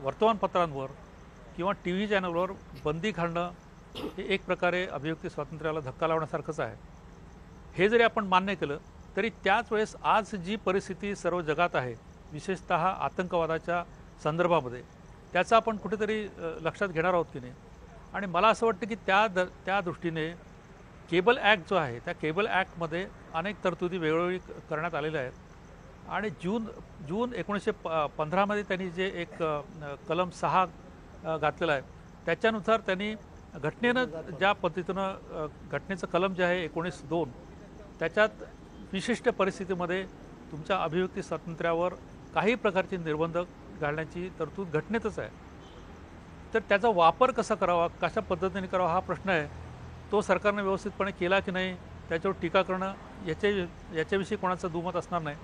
वर्तमानपत्रांवर किंवा TV चॅनलवर बंदी घालणं हे एक प्रकारे अभिव्यक्ती स्वातंत्र्याला धक्का लावण्यासारखंच आहे. हे जरी आपण मान्य केलं तरी त्याच वेळेस आज जी परिस्थिती सर्व जगात आहे, विशेषतः आतंकवादाच्या संदर्भामध्ये, त्याचा आपण कुठेतरी लक्षात घेणार आहोत की नाही. आणि मला असं वाटतं की त्या दृष्टीने केबल ॲक्ट जो आहे त्या केबल ॲक्टमध्ये अनेक तरतुदी वेगवेगळी करण्यात आलेल्या आहेत. आणि जून 1915मध्ये त्यांनी जे एक कलम 6 घातलेला आहे त्याच्यानुसार त्यांनी घटनेनं ज्या पद्धतीनं घटनेचं कलम जे आहे 19(2) त्याच्यात विशिष्ट परिस्थितीमध्ये तुमच्या अभिव्यक्ती स्वातंत्र्यावर काही प्रकारचे निर्बंध घालण्याची तरतूद घटनेतच आहे. तर त्याचा वापर कसा करावा, कशा पद्धतीने करावा हा प्रश्न आहे. तो सरकारने व्यवस्थितपणे केला की नाही त्याच्यावर टीका करणं याच्याविषयी कोणाचं दुमत असणार नाही.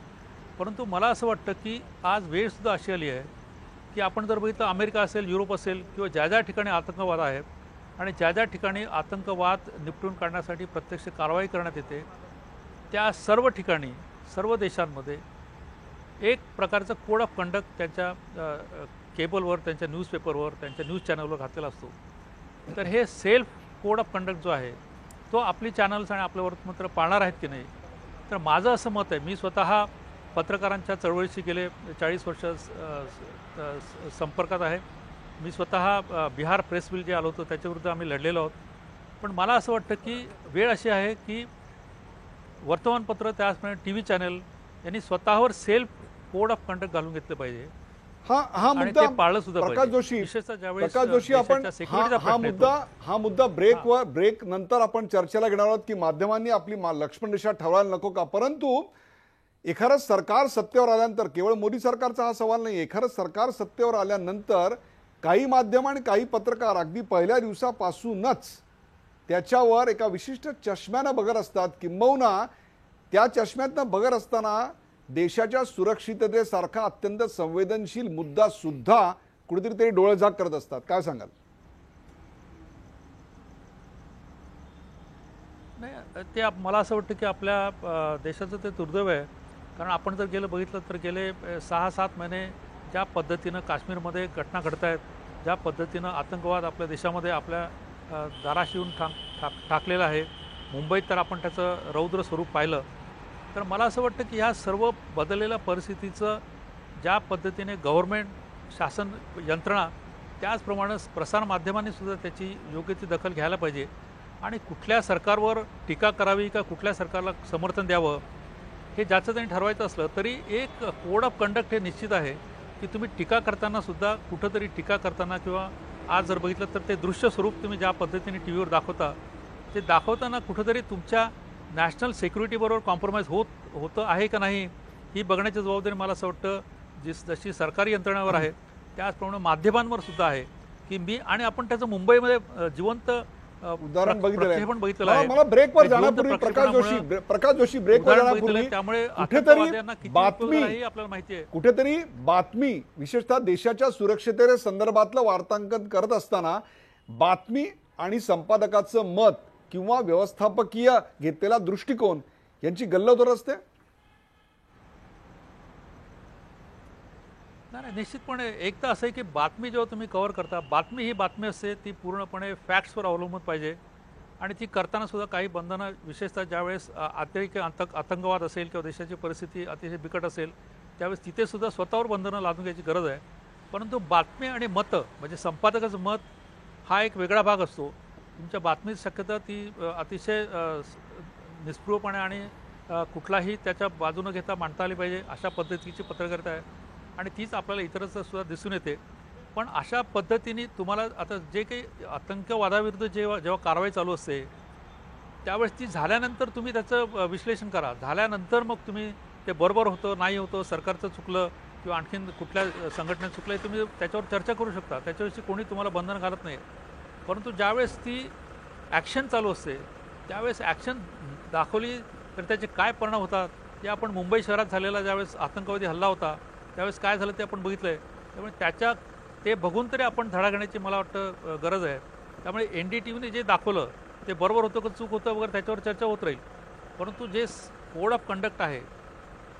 परंतु मला असं वाटतं की आज वेळसुद्धा अशी आली आहे की आपण जर बघितलं, अमेरिका असेल, युरोप असेल किंवा ज्या ज्या ठिकाणी आतंकवाद आहेत आणि ज्या ज्या ठिकाणी आतंकवाद निपटून काढण्यासाठी प्रत्यक्ष कारवाई करण्यात येते, त्या सर्व ठिकाणी, सर्व देशांमध्ये एक प्रकारचं कोड ऑफ कंडक्ट त्यांच्या केबलवर, त्यांच्या न्यूजपेपरवर, त्यांच्या न्यूज चॅनलवर घातलेला असतो. तर हे सेल्फ कोड ऑफ कंडक्ट जो आहे तो आपली चॅनल्स आणि आपले वर्तमानपत्र पाळणार आहेत की नाही. तर माझं असं मत आहे, मी स्वतः पत्रकारांच्या चळवळीशी गेले 40 वर्ष संपर्कात आहे. मी स्वतः बिहार प्रेस बिल जे आलं होतं त्याच्याविरुद्ध आम्ही लढलेलो आहोत. पण मला असं वाटतं की वेळ अशी आहे की वर्तमानपत्र, त्याचप्रमाणे TV चॅनल यांनी स्वतःवर सेल्फ कोड ऑफ कंडक्ट घालून घेतलं पाहिजे. हा आणि मुद्दा ते पाळलं सुद्धा प्रकाश पाहिजे. जोशी, विशेषतः ज्यावेळेस प्रकाश जोशी, आपण देशाच्या securityचा हा प्रश्न येतो. मुद्दा ब्रेक नंतर आपण चर्चेला घेणार आहोत की माध्यमांनी आपली लक्ष्मण रेषा ठेवायला नको का. परंतु एखादं सरकार सत्तेवर आल्यानंतर, केवळ मोदी सरकारचा हा सवाल नाही, एखादं सरकार सत्तेवर आल्यानंतर काही माध्यम आणि काही पत्रकार अगदी पहिल्या दिवसापासूनच त्याच्यावर एका विशिष्ट चष्म्यानं बघत असतात, किंबहुना त्या चष्म्यातनं बघत असताना देशाच्या सुरक्षिततेसारखा अत्यंत संवेदनशील मुद्दा सुद्धा कुठेतरी ते डोळेझाक करत असतात. काय सांगाल? नाही, ते मला असं वाटतं की आपल्या देशाचं ते दुर्दैव आहे. कारण आपण जर बघितलं तर गेले 6-7 महिने ज्या पद्धतीनं काश्मीरमध्ये घटना घडत आहेत, ज्या पद्धतीनं आतंकवाद आपल्या देशामध्ये आपल्या दाराशी येऊन ठाकलेला आहे, मुंबईत तर आपण त्याचं रौद्र स्वरूप पाहिलं. तर मला असं वाटतं की ह्या सर्व बदललेल्या परिस्थितीचं ज्या पद्धतीने गव्हर्नमेंट, शासन यंत्रणा, त्याचप्रमाणे प्रसारमाध्यमांनी सुद्धा त्याची योग्य ती दखल घ्यायला पाहिजे. आणि कुठल्या सरकारवर टीका करावी का कुठल्या सरकारला समर्थन द्यावं हे ज्याचं त्यांनी ठरवायचं असलं तरी एक कोड ऑफ कंडक्ट हे निश्चित आहे की तुम्ही टीका करताना सुद्धा कुठंतरी टीका करताना किंवा आज जर बघितलं तर ते दृश्य स्वरूप तुम्ही ज्या पद्धतीने टी व्हीवर दाखवता ते दाखवताना कुठंतरी तुमच्या नॅशनल सिक्युरिटीबरोबर कॉम्प्रोमाइज होतं आहे का नाही ही बघण्याची जबाबदारी मला असं वाटतं जशी सरकारी यंत्रणावर आहे त्याचप्रमाणे माध्यमांवर सुद्धा आहे की आपण त्याचं मुंबईमध्ये जिवंत उदाहरण बघितलेलं आहे. मला ब्रेकवर जाण्यापूर्वी प्रकाश जोशी ब्रेकवर जाण्यापूर्वी त्यामुळे आपल्याला माहिती आहे कुठेतरी बातमी विशेषतः देशाच्या सुरक्षितते संदर्भातलं वार्तांकन करत असताना बातमी आणि संपादकाचं मत किंवा व्यवस्थापकीय घेतलेला दृष्टिकोन यांची गल्लत असते. नाही, निश्चितपणे एक तर असं आहे की बातमी जेव्हा तुम्ही कव्हर करता, बातमी ही बातमी असते, ती पूर्णपणे फॅक्ट्सवर अवलंबून पाहिजे. आणि ती करताना सुद्धा काही बंधनं, विशेषतः ज्यावेळेस अतिरेकी आतंकवाद असेल किंवा देशाची परिस्थिती अतिशय बिकट असेल त्यावेळेस तिथे सुद्धा स्वतःवर बंधनं लादून घ्यायची गरज आहे. परंतु बातमी आणि मतं म्हणजे संपादकाचं मत हा एक वेगळा भाग असतो. तुमच्या बातमीची शक्यता ती अतिशय निष्पृहपणे आणि कुठलाही त्याच्या बाजूनं घेता मांडता आली पाहिजे अशा पद्धतीची पत्रकारिता आहे आणि तीच आपल्याला इतरच सुद्धा दिसून येते. पण अशा पद्धतीने तुम्हाला आता जे काही आतंकवादाविरुद्ध जेव्हा कारवाई चालू असते त्यावेळेस ती झाल्यानंतर तुम्ही त्याचं विश्लेषण करा. झाल्यानंतर मग तुम्ही ते बरोबर होतं नाही होतं, सरकारचं चुकलं किंवा आणखीन कुठल्या संघटनेत चुकलं तुम्ही त्याच्यावर चर्चा करू शकता, त्याच्याविषयी कोणी तुम्हाला बंधन घालत नाही. परंतु ज्यावेळेस ती ॲक्शन चालू असते त्यावेळेस ॲक्शन दाखवली तर त्याचे काय परिणाम होतात ते आपण मुंबई शहरात झालेला ज्यावेळेस आतंकवादी हल्ला होता त्यावेळेस काय झालं ते आपण बघितलं आहे. त्यामुळे ते बघून तरी आपण धडा घेण्याची मला वाटतं गरज आहे. त्यामुळे NDTVने जे दाखवलं ते बरोबर होतं का चूक होतं वगैरे त्याच्यावर चर्चा होत राहील. परंतु जे कोड ऑफ कंडक्ट आहे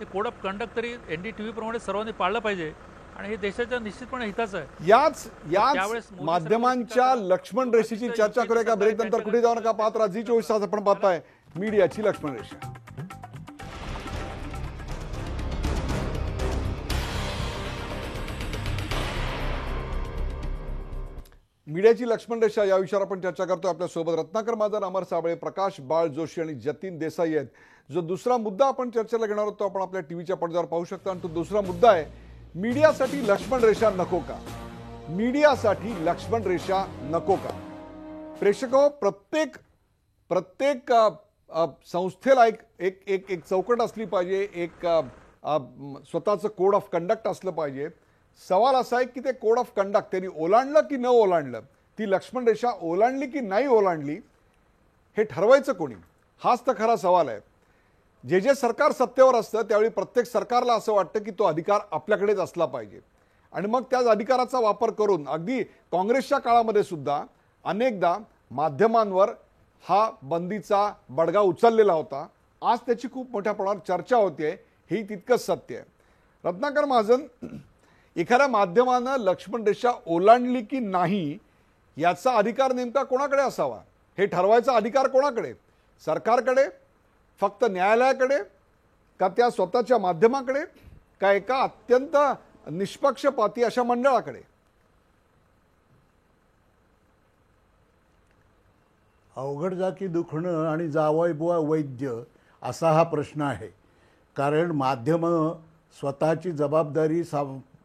ते कोड ऑफ कंडक्ट तरी NDTV प्रमाणे सर्वांनी पाळलं पाहिजे आणि हे देशाच्या निश्चितपणे हिताचं आहे. याच माध्यमांच्या लक्ष्मण रेषेची चर्चा करूया का ब्रेक नंतर? कुठे जाऊ नका, पाहत राहा झी 24 तास. आपण पाहताय मीडियाची लक्ष्मण रेषा. मीडियाची लक्ष्मण रेषा या विषयावर आपण चर्चा करतो. आपल्यासोबत रत्नाकर महाजन, अमर साबळे, प्रकाश बाळ जोशी आणि जतीन देसाई आहेत. जो दुसरा मुद्दा आपण चर्चेला घेणार आहोत तो आपण आपल्या टीव्हीच्या पडद्यावर पाहू शकता आणि तो दुसरा मुद्दा आहे मीडियासाठी लक्ष्मण रेषा नको का? मीडियासाठी लक्ष्मण रेषा नको का? प्रेक्षको, प्रत्येक संस्थेला एक चौकट असली पाहिजे, एक स्वतःचं कोड ऑफ कंडक्ट असलं पाहिजे. सवाल असा आहे की ते कोड ऑफ कंडक्ट त्यांनी ओलांडलं की न ओलांडलं, ती लक्ष्मण रेषा ओलांडली की नाही ओलांडली हे ठरवायचं कोणी? हाच तर खरा सवाल आहे. जे सरकार सत्तेवर असतं त्यावेळी प्रत्येक सरकारला असं वाटतं की तो अधिकार आपल्याकडेच असला पाहिजे आणि मग त्याच अधिकाराचा वापर करून अगदी काँग्रेसच्या काळामध्ये सुद्धा अनेकदा माध्यमांवर हा बंदीचा बडगा उचललेला होता. आज त्याची खूप मोठ्या प्रमाणात चर्चा होते, हे तितकंच सत्य आहे. रत्नाकर महाजन, एखाद्या माध्यमानं लक्ष्मण रेषा ओलांडली की नाही याचा अधिकार नेमका कोणाकडे असावा? हे ठरवायचा अधिकार कोणाकडे? सरकारकडे, फक्त न्यायालयाकडे, का त्या स्वतःच्या माध्यमाकडे, का एका अत्यंत निष्पक्षपाती अशा मंडळाकडे? अवघड जाकी दुखणं आणि जावई बुवा वैद्य असा हा प्रश्न आहे. कारण माध्यमं स्वतःची जबाबदारी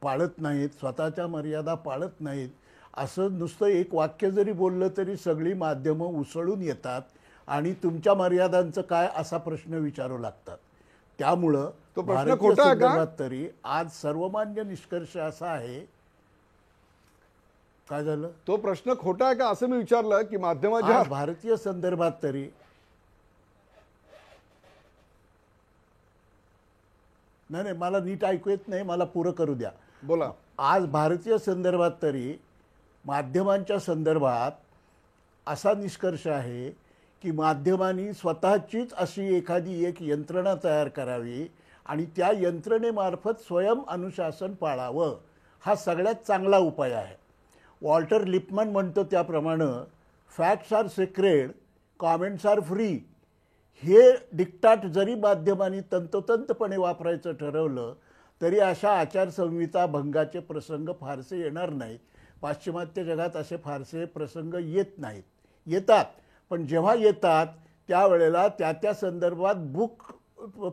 पाळत नाहीत, स्वतःच्या मर्यादा पाळत नाहीत. असं नुसतं एक वाक्य जरी बोललं तरी सगळी माध्यमं उसळून येतात आणि तुमच्या मर्यादांचं काय असा प्रश्न विचारू लागतात. त्यामुळं तो प्रश्न खोटा आहे का? तरी आज सर्वमान्य निष्कर्ष असा आहे काय झालं? तो प्रश्न खोटा आहे का असं मी विचारलं की माध्यमाच्या आज भारतीय संदर्भात तरी नाही, मला नीट ऐकू येत नाही, मला पुरं करू द्या. बोला. आज भारतीय संदर्भात तरी माध्यमांच्या संदर्भात असा निष्कर्ष आहे की माध्यमांनी स्वतःचीच अशी एखादी एक यंत्रणा तयार करावी आणि त्या यंत्रणेमार्फत स्वयं अनुशासन पाळावं. हा सगळ्यात चांगला उपाय आहे. वॉल्टर लिपमन म्हणतो त्याप्रमाणे facts are sacred, comments are free. हे डिक्टाट जरी माध्यमांनी तंतोतंतपणे वापरायचं ठरवलं तरी अशा आचारसंहिता भंगाचे प्रसंग फारसे येणार नाहीत. पाश्चिमात्य जगात असे फारसे प्रसंग येत नाहीत. येतात, पण जेव्हा येतात त्यावेळेला त्या संदर्भात बुक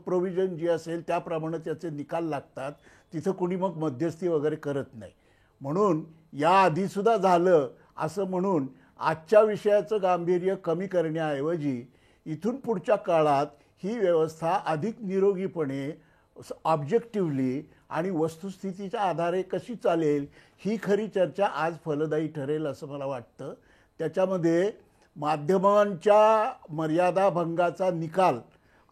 प्रोव्हिजन जी असेल त्याप्रमाणे त्याचे निकाल लागतात. तिथं कुणी मग मध्यस्थी वगैरे करत नाही. म्हणून याआधीसुद्धा झालं असं म्हणून आजच्या विषयाचं गांभीर्य कमी करण्याऐवजी इथून पुढच्या काळात ही व्यवस्था अधिक निरोगीपणे ऑब्जेक्टिव्हली आणि वस्तुस्थितीच्या आधारे कशी चालेल ही खरी चर्चा आज फलदायी ठरेल असं मला वाटतं. त्याच्यामध्ये माध्यमांच्या मर्यादा भंगाचा निकाल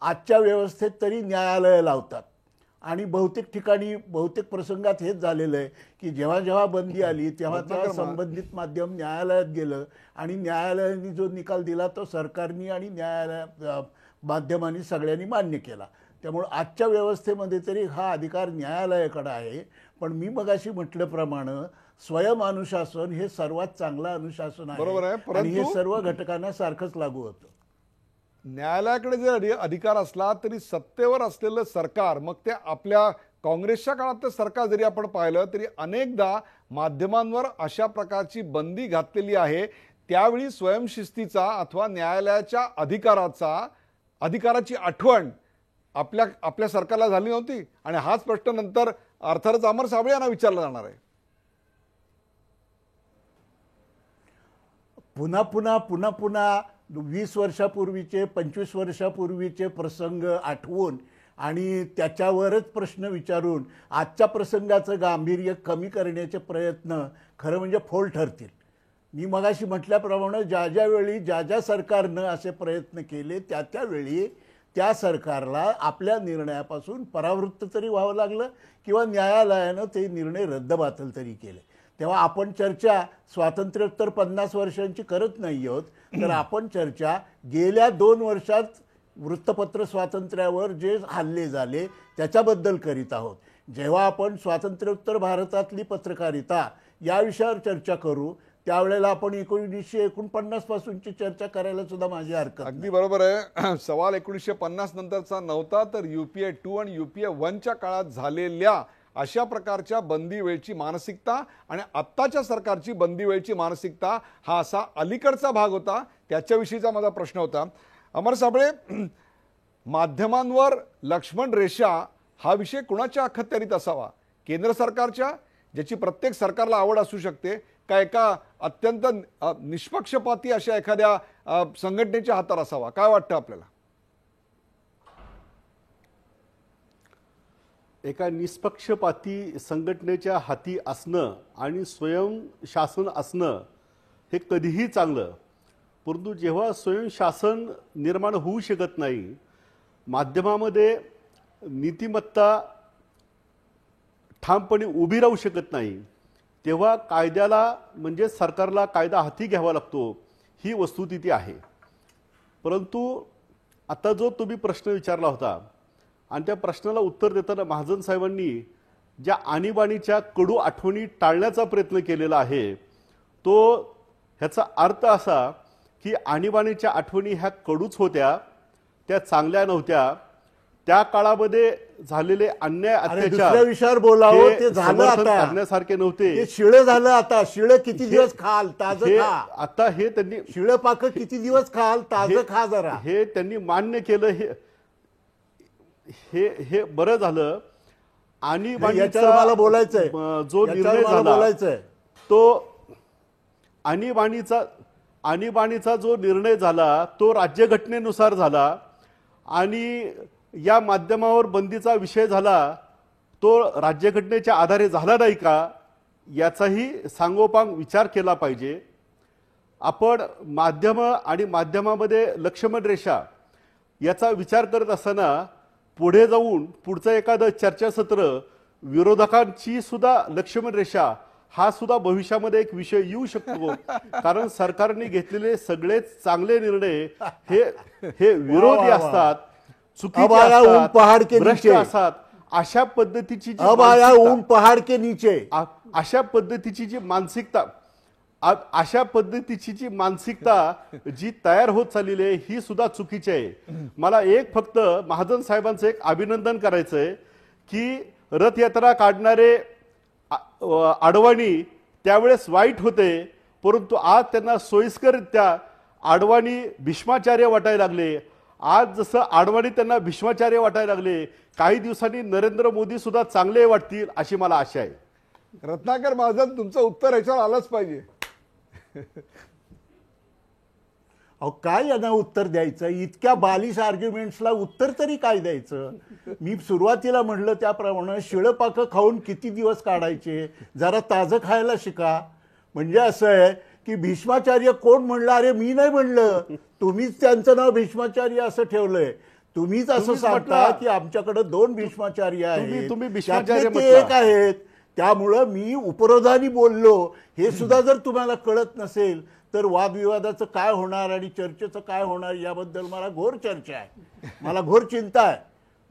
आजच्या व्यवस्थेत तरी न्यायालय लावतात आणि बहुतेक ठिकाणी बहुतेक प्रसंगात हेच झालेलं आहे की जेव्हा जेव्हा बंदी आली तेव्हा तेव्हा संबंधित माध्यम न्यायालयात गेलं आणि न्यायालयाने जो निकाल दिला तो सरकारनी आणि माध्यमांनी सगळ्यांनी मान्य केला. त्यामुळे आजच्या व्यवस्थेमध्ये तरी हा अधिकार न्यायालयाकडे आहे. पण मी मगाशी म्हटल्याप्रमाणे स्वयं अनुशासन हे सर्वात चांगलं अनुशासन बरोबर आहे, आहे आणि हे सर्व घटकांना सारखंच लागू होतं. न्यायालयाकडे जर अधिकार असला तरी सत्तेवर असलेलं सरकार, मग ते आपल्या काँग्रेसच्या काळातलं सरकार जरी आपण पाहिलं तरी अनेकदा माध्यमांवर अशा प्रकारची बंदी घातलेली आहे. त्यावेळी स्वयंशिस्तीचा अथवा न्यायालयाच्या अधिकाराची आठवण आपल्या सरकारला झाली नव्हती आणि हाच प्रश्न नंतर अर्थातच अमर साबळे यांना विचारला जाणार आहे. पुन्हा 20 वर्षापूर्वीचे 25 वर्षापूर्वीचे प्रसंग आठवून आणि त्याच्यावरच प्रश्न विचारून आजच्या प्रसंगाचं गांभीर्य कमी करण्याचे प्रयत्न खरं म्हणजे फोल ठरतील. मी मगाशी म्हटल्याप्रमाणे ज्या सरकारनं असे प्रयत्न केले त्यावेळी त्या सरकारला आपल्या निर्णयापासून परावृत्त तरी व्हावं लागलं किंवा न्यायालयानं ते निर्णय रद्दबातल तरी केले. तेव्हा आपण चर्चा स्वातंत्र्योत्तर 50 वर्षांची करत नाही आहोत, तर आपण चर्चा गेल्या 2 वर्षात वृत्तपत्र स्वातंत्र्यावर जे हल्ले झाले त्याच्याबद्दल करीत आहोत. जेव्हा आपण स्वातंत्र्योत्तर भारतातली पत्रकारिता या विषयावर चर्चा करू त्यावेळेला आपण 1949 पासूनची चर्चा करायला सुद्धा माझी हरकत नाही. अगदी बरोबर आहे. सवाल 1950 नंतरचा नव्हता तर UPA 2 आणि UPA 1च्या काळात झालेल्या अशा प्रकारच्या बंदी वेळची मानसिकता आणि आत्ताच्या सरकारची बंदी वेळची मानसिकता हा असा अलीकडचा भाग होता. त्याच्याविषयीचा माझा प्रश्न होता. अमर साबळे, माध्यमांवर लक्ष्मण रेषा हा विषय कुणाच्या अखत्यारीत असावा? केंद्र सरकारच्या, ज्याची प्रत्येक सरकारला आवड असू शकते, का एका अत्यंत निष्पक्षपाती अशा एखाद्या संघटनेच्या हातात असावा? काय वाटतं आपल्याला? एका निष्पक्षपाती संघटनेच्या हाती असणं आणि स्वयंशासन असणं हे कधीही चांगलं. परंतु जेव्हा स्वयंशासन निर्माण होऊ शकत नाही, माध्यमामध्ये नीतिमत्ता ठामपणे उभी राहू शकत नाही, तेव्हा कायद्याला म्हणजे सरकारला कायदा हाती घ्यावा लागतो. ही वस्तुस्थिती आहे. परंतु आता जो तुम्ही प्रश्न विचारला होता आणि त्या प्रश्नाला उत्तर देताना महाजन साहेबांनी ज्या आणीबाणीच्या कडू आठवणी टाळण्याचा प्रयत्न केलेला आहे, तो ह्याचा अर्थ असा की आणीबाणीच्या आठवणी ह्या कडूच होत्या, त्या चांगल्या नव्हत्या. त्या काळामध्ये झालेले अन्याय दुसऱ्या विषयावर बोलावं ते झालं आता करण्यासारखे नव्हते. ते शिळं झालं. आता शिळं किती दिवस खाल ताजं खा. आता हे त्यांनी शिळं पाक किती दिवस खाल ताजं खा जरा, हे त्यांनी मान्य केलं. हे बरं झालं. आणि मला बोलायचंय, जो निर्णय झाला तो आणीबाणीचा जो निर्णय झाला तो राज्यघटनेनुसार झाला आणि या माध्यमावर बंदीचा विषय झाला तो राज्यघटनेच्या आधारे झाला नाही का? याचाही सांगोपांग विचार केला पाहिजे. आपण माध्यम आणि माध्यमामध्ये लक्ष्मण रेषा याचा विचार करत असताना पुढे जाऊन पुढचं एखादं चर्चासत्र विरोधकांची सुद्धा लक्ष्मण रेषा हा सुद्धा भविष्यामध्ये एक विषय येऊ शकतो. कारण सरकारने घेतलेले सगळेच चांगले निर्णय हे विरोधी असतात, चुकीचे अबाया ऊन पहाड़ के असतात, भ्रष्ट नीचे. असतात. अशा पद्धतीची जी अब आया मानसिकता- ऊन पहाड़ के नीचे. अशा पद्धतीची जी मानसिकता अशा पद्धतीची जी मानसिकता जी तयार होत चाललेली आहे ही सुद्धा चुकीची आहे. मला एक फक्त महाजन साहेबांचं एक अभिनंदन करायचंय की रथयात्रा काढणारे अडवाणी त्यावेळेस वाईट होते, परंतु आज त्यांना सोयीस्कररित्या अडवाणी भीष्माचार्य वाटायला लागले. आज जसं अडवाणी त्यांना भीष्माचार्य वाटायला लागले, काही दिवसांनी नरेंद्र मोदी सुद्धा चांगले वाटतील अशी मला आशा आहे. रत्नाकर महाजन, तुमचं उत्तर याच्यावर आलंच पाहिजे. अहो काय यांना उत्तर द्यायचं, इतक्या बालिश आर्ग्युमेंट्सला उत्तर तरी काय द्यायचं. मी सुरुवातीला म्हटलं त्याप्रमाणे शिळपाकं खाऊन किती दिवस काढायचे, जरा ताजं खायला शिका. म्हणजे असं आहे की भीष्माचार्य कोण म्हणलं, अरे मी नाही म्हणलं, तुम्हीच त्यांचं नाव भीष्माचार्य असं ठेवलंय. तुम्हीच असं तुम्हीच सांगता म्हटलं. की आमच्याकडे 2 भीष्माचार्य आहेत, तुम्ही भीष्माचार्य त्यातले ते म्हटला. एक आहेत. त्यामुळं मी उपरोधानी बोललो हे सुद्धा जर तुम्हाला कळत नसेल तर वादविवादाचं काय होणार आणि चर्चेचं काय होणार याबद्दल मला घोर चर्चा आहे, मला घोर चिंता आहे.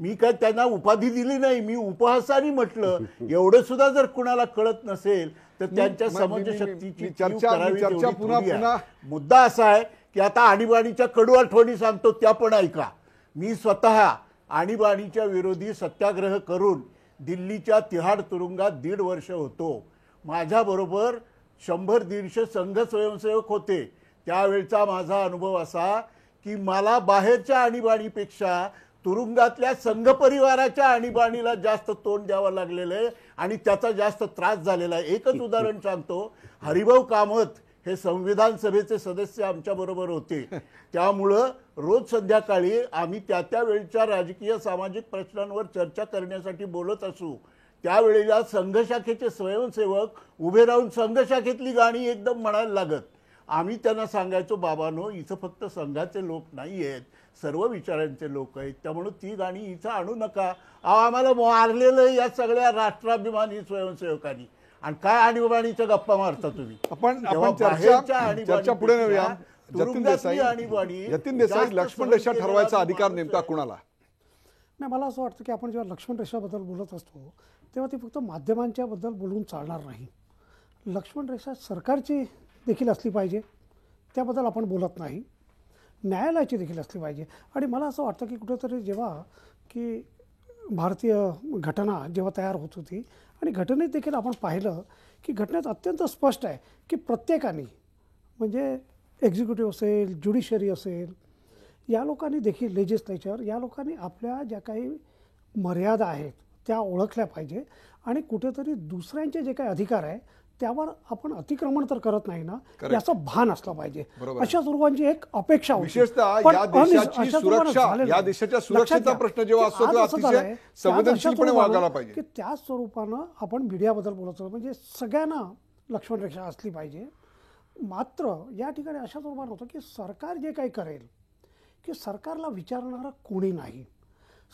मी काय त्यांना उपाधी दिली नाही, मी उपहासाने म्हटलं. एवढं सुद्धा जर कुणाला कळत नसेल तर त्यांच्या समजशक्तीची चर्चा पुन्हा मुद्दा असा आहे की आता आणीबाणीच्या कडू आठवणी सांगतो त्या पण ऐका. मी स्वतः आणीबाणीच्या विरोधी सत्याग्रह करून दिल्लीच्या तिहाड तुरुंगात 1.5 वर्ष होतो. माझ्याबरोबर 100-150 संघ स्वयंसेवक होते. त्यावेळचा माझा अनुभव असा की मला बाहेरच्या आणीबाणीपेक्षा तुरुंगातल्या संघ परिवाराच्या आणीबाणीला जास्त तोंड द्यावं लागलेलं आहे आणि त्याचा जास्त त्रास झालेला आहे. एकच उदाहरण सांगतो. हरिभाऊ कामत हे संविधान सभेचे सदस्य आमच्याबरोबर होते. त्यामुळं रोज संध्याकाळी आम्ही त्या वेळच्या राजकीय सामाजिक प्रश्नांवर चर्चा करण्यासाठी बोलत असू. त्यावेळेला संघ शाखेचे स्वयंसेवक उभे राहून संघ शाखेतली गाणी एकदम म्हणायला लागत. आम्ही त्यांना सांगायचो, बाबांनो इथं फक्त संघाचे लोक नाही आहेत, सर्व विचारांचे लोक आहेत, त्यामुळे ती गाणी इथं आणू नका. आम्हाला मारलेलं या सगळ्या राष्ट्राभिमानी स्वयंसेवकांनी. आणि काय आणीबाणीच्या गप्पा मारता तुम्ही. आपण तेव्हा चर्चा बाहेरच्या आणीबाणीपेक्षा चर्चा पुढे नेऊया. तुरुंगातली आणीबाणी जतीन देसाई, जास्त लक्ष्मण रेषा सहन ठरवायचा केलेला अधिकार माणूस नेमका आहे. कुणाला? नाही, मला असं वाटतं की आपण जेव्हा लक्ष्मण रेषाबद्दल बोलत असतो तेव्हा ती फक्त माध्यमांच्या बद्दल बोलून चालणार नाही. लक्ष्मण रेषा सरकारची देखील असली पाहिजे, त्याबद्दल आपण बोलत नाही. न्यायालयाची देखील असली पाहिजे. आणि मला असं वाटतं की कुठेतरी जेव्हा की भारतीय घटना जेव्हा तयार होत होती आणि घटनेत देखील आपण पाहिलं की घटनेत अत्यंत स्पष्ट आहे की प्रत्येकाने, म्हणजे एक्झिक्युटिव्ह असेल, ज्युडिशरी असेल, या लोकांनी देखील, लेजिस्लेचर, या लोकांनी आपल्या ज्या काही मर्यादा आहेत त्या ओळखल्या पाहिजे. आणि कुठेतरी दुसऱ्यांचे जे काही अधिकार आहे त्यावर आपण अतिक्रमण तर करत नाही ना, याचं भान असलं पाहिजे. बरोबर. अशा स्वरूपाची एक अपेक्षा होती. विशेषतः पण या देशाची अशा स्वरूपानं सुरक्षा, झालेलं या नाही. देशाच्या लक्षात सुरक्षेचा घ्या प्रश्न जेव्हा की असतो आज तेव्हा असं अतिशय झालंय की आज अशा संवेदनशीलपणे स्वरूपानं वागायला पाहिजे. की त्याच स्वरूपानं आपण मीडियाबद्दल बोलतो, म्हणजे सगळ्यांना लक्ष्मण रेषा असली पाहिजे. मात्र या ठिकाणी अशा स्वरूपानं होतं की सरकार जे काही करेल की सरकारला विचारणारं कोणी नाही.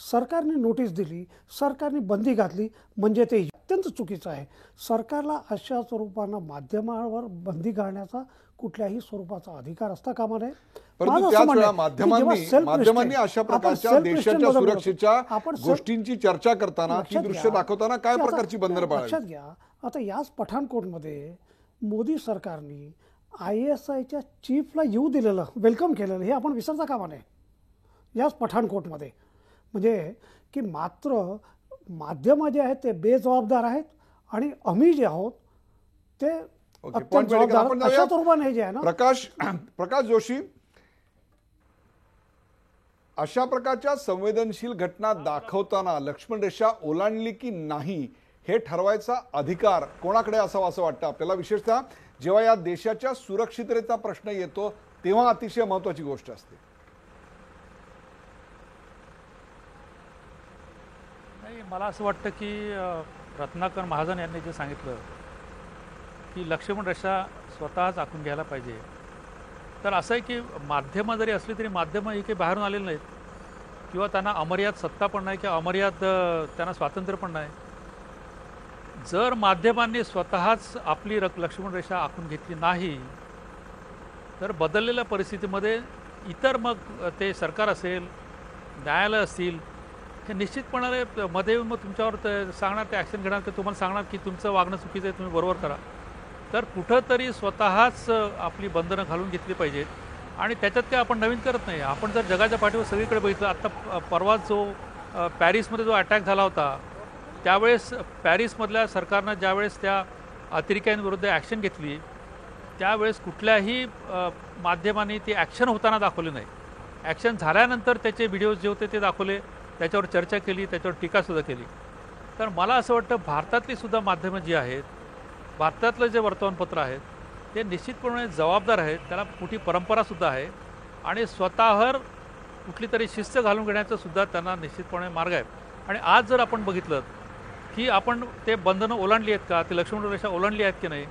सरकारने नोटीस दिली, सरकारने बंदी घातली, म्हणजे ते अत्यंत चुकीचं आहे. सरकारला अशा स्वरूपानं माध्यमावर बंदी घालण्याचा कुठल्याही स्वरूपाचा अधिकार असता कामा नये. परंतु माझं असं त्याच म्हणणं वेळा आहे की जेव्हा माध्यमांनी self-restraint, अशा आपण प्रकारच्या self-restraint देशाच्या बद्दल बोलतो. सुरक्षेच्या आपण self- गोष्टींची चर्चा करताना, ती लक्षात दृश्य घ्या दाखवताना काय की आता प्रकारची बंधनं लक्षात पाळावी? घ्या, आता याच पठाणकोटमध्ये मोदी सरकारने ISIच्या चीफला येऊ दिलेलं, वेलकम केलेलं, हे आपण विसरता कामा नये. याच पठाणकोटमध्ये म्हणजे की मात्र माध्यम जे आहेत ते बेजबाबदार आहेत आणि आम्ही जे आहोत ते अत्यंत जबाबदार. आपण अशा स्वरूपाने हे जे आहे ना, प्रकाश जोशी, अशा प्रकारच्या संवेदनशील घटना दाखवताना लक्ष्मण रेषा ओलांडली की नाही हे ठरवायचा अधिकार कोणाकडे असावा असं वाटतं आपल्याला? विशेषतः जेव्हा या देशाच्या सुरक्षिततेचा प्रश्न येतो तेव्हा अतिशय महत्वाची गोष्ट असते. नाही, मला असं वाटतं की रत्नाकर महाजन यांनी जे सांगितलं की लक्ष्मण रेषा स्वतःच आखून घ्यायला पाहिजे. तर असं आहे की माध्यमं जरी असली तरी माध्यमं ही काही बाहेरून आलेली नाहीत किंवा त्यांना अमर्याद सत्ता पण नाही किंवा अमर्याद त्यांना स्वातंत्र्य पण नाही. जर माध्यमांनी स्वतःच आपली लक्ष्मण रेषा आखून घेतली नाही तर बदललेल्या परिस्थितीमध्ये इतर मग ते सरकार असेल, न्यायालय असतील, हे निश्चितपणाने मध्ये मग तुमच्यावर सांगणार, ते ॲक्शन घेणार, ते तुम्हाला सांगणार की तुमचं वागणं चुकीचं आहे, तुम्ही बरोबर करा. तर कुठंतरी स्वतःच आपली बंधनं घालून घेतली पाहिजेत. आणि त्याच्यात काय आपण नवीन करत नाही. आपण जर जगाच्या पाठीवर सगळीकडे बघितलं, आत्ता परवा जो पॅरिसमध्ये जो अटॅक झाला होता त्यावेळेस पॅरिसमधल्या सरकारनं ज्यावेळेस त्या अतिरेक्यांविरुद्ध ॲक्शन घेतली त्यावेळेस कुठल्याही माध्यमांनी ती ॲक्शन होताना दाखवली नाही. ॲक्शन झाल्यानंतर त्याचे व्हिडिओज जे होते ते दाखवले, त्याच्यावर चर्चा केली, त्याच्यावर टीकासुद्धा केली. तर मला असं वाटतं भारतातली सुद्धा माध्यमं जी आहेत, भारतातलं जे वर्तमानपत्र आहेत ते निश्चितपणे जबाबदार आहेत. त्याला मोठी परंपरासुद्धा आहे आणि स्वतःवर कुठली तरी शिस्त घालून घेण्याचा सुद्धा त्यांना निश्चितपणे मार्ग आहे. आणि आज जर आपण बघितलं की आपण ते बंधनं ओलांडली आहेत का, ती लक्ष्मण रेषा ओलांडली आहेत की नाही,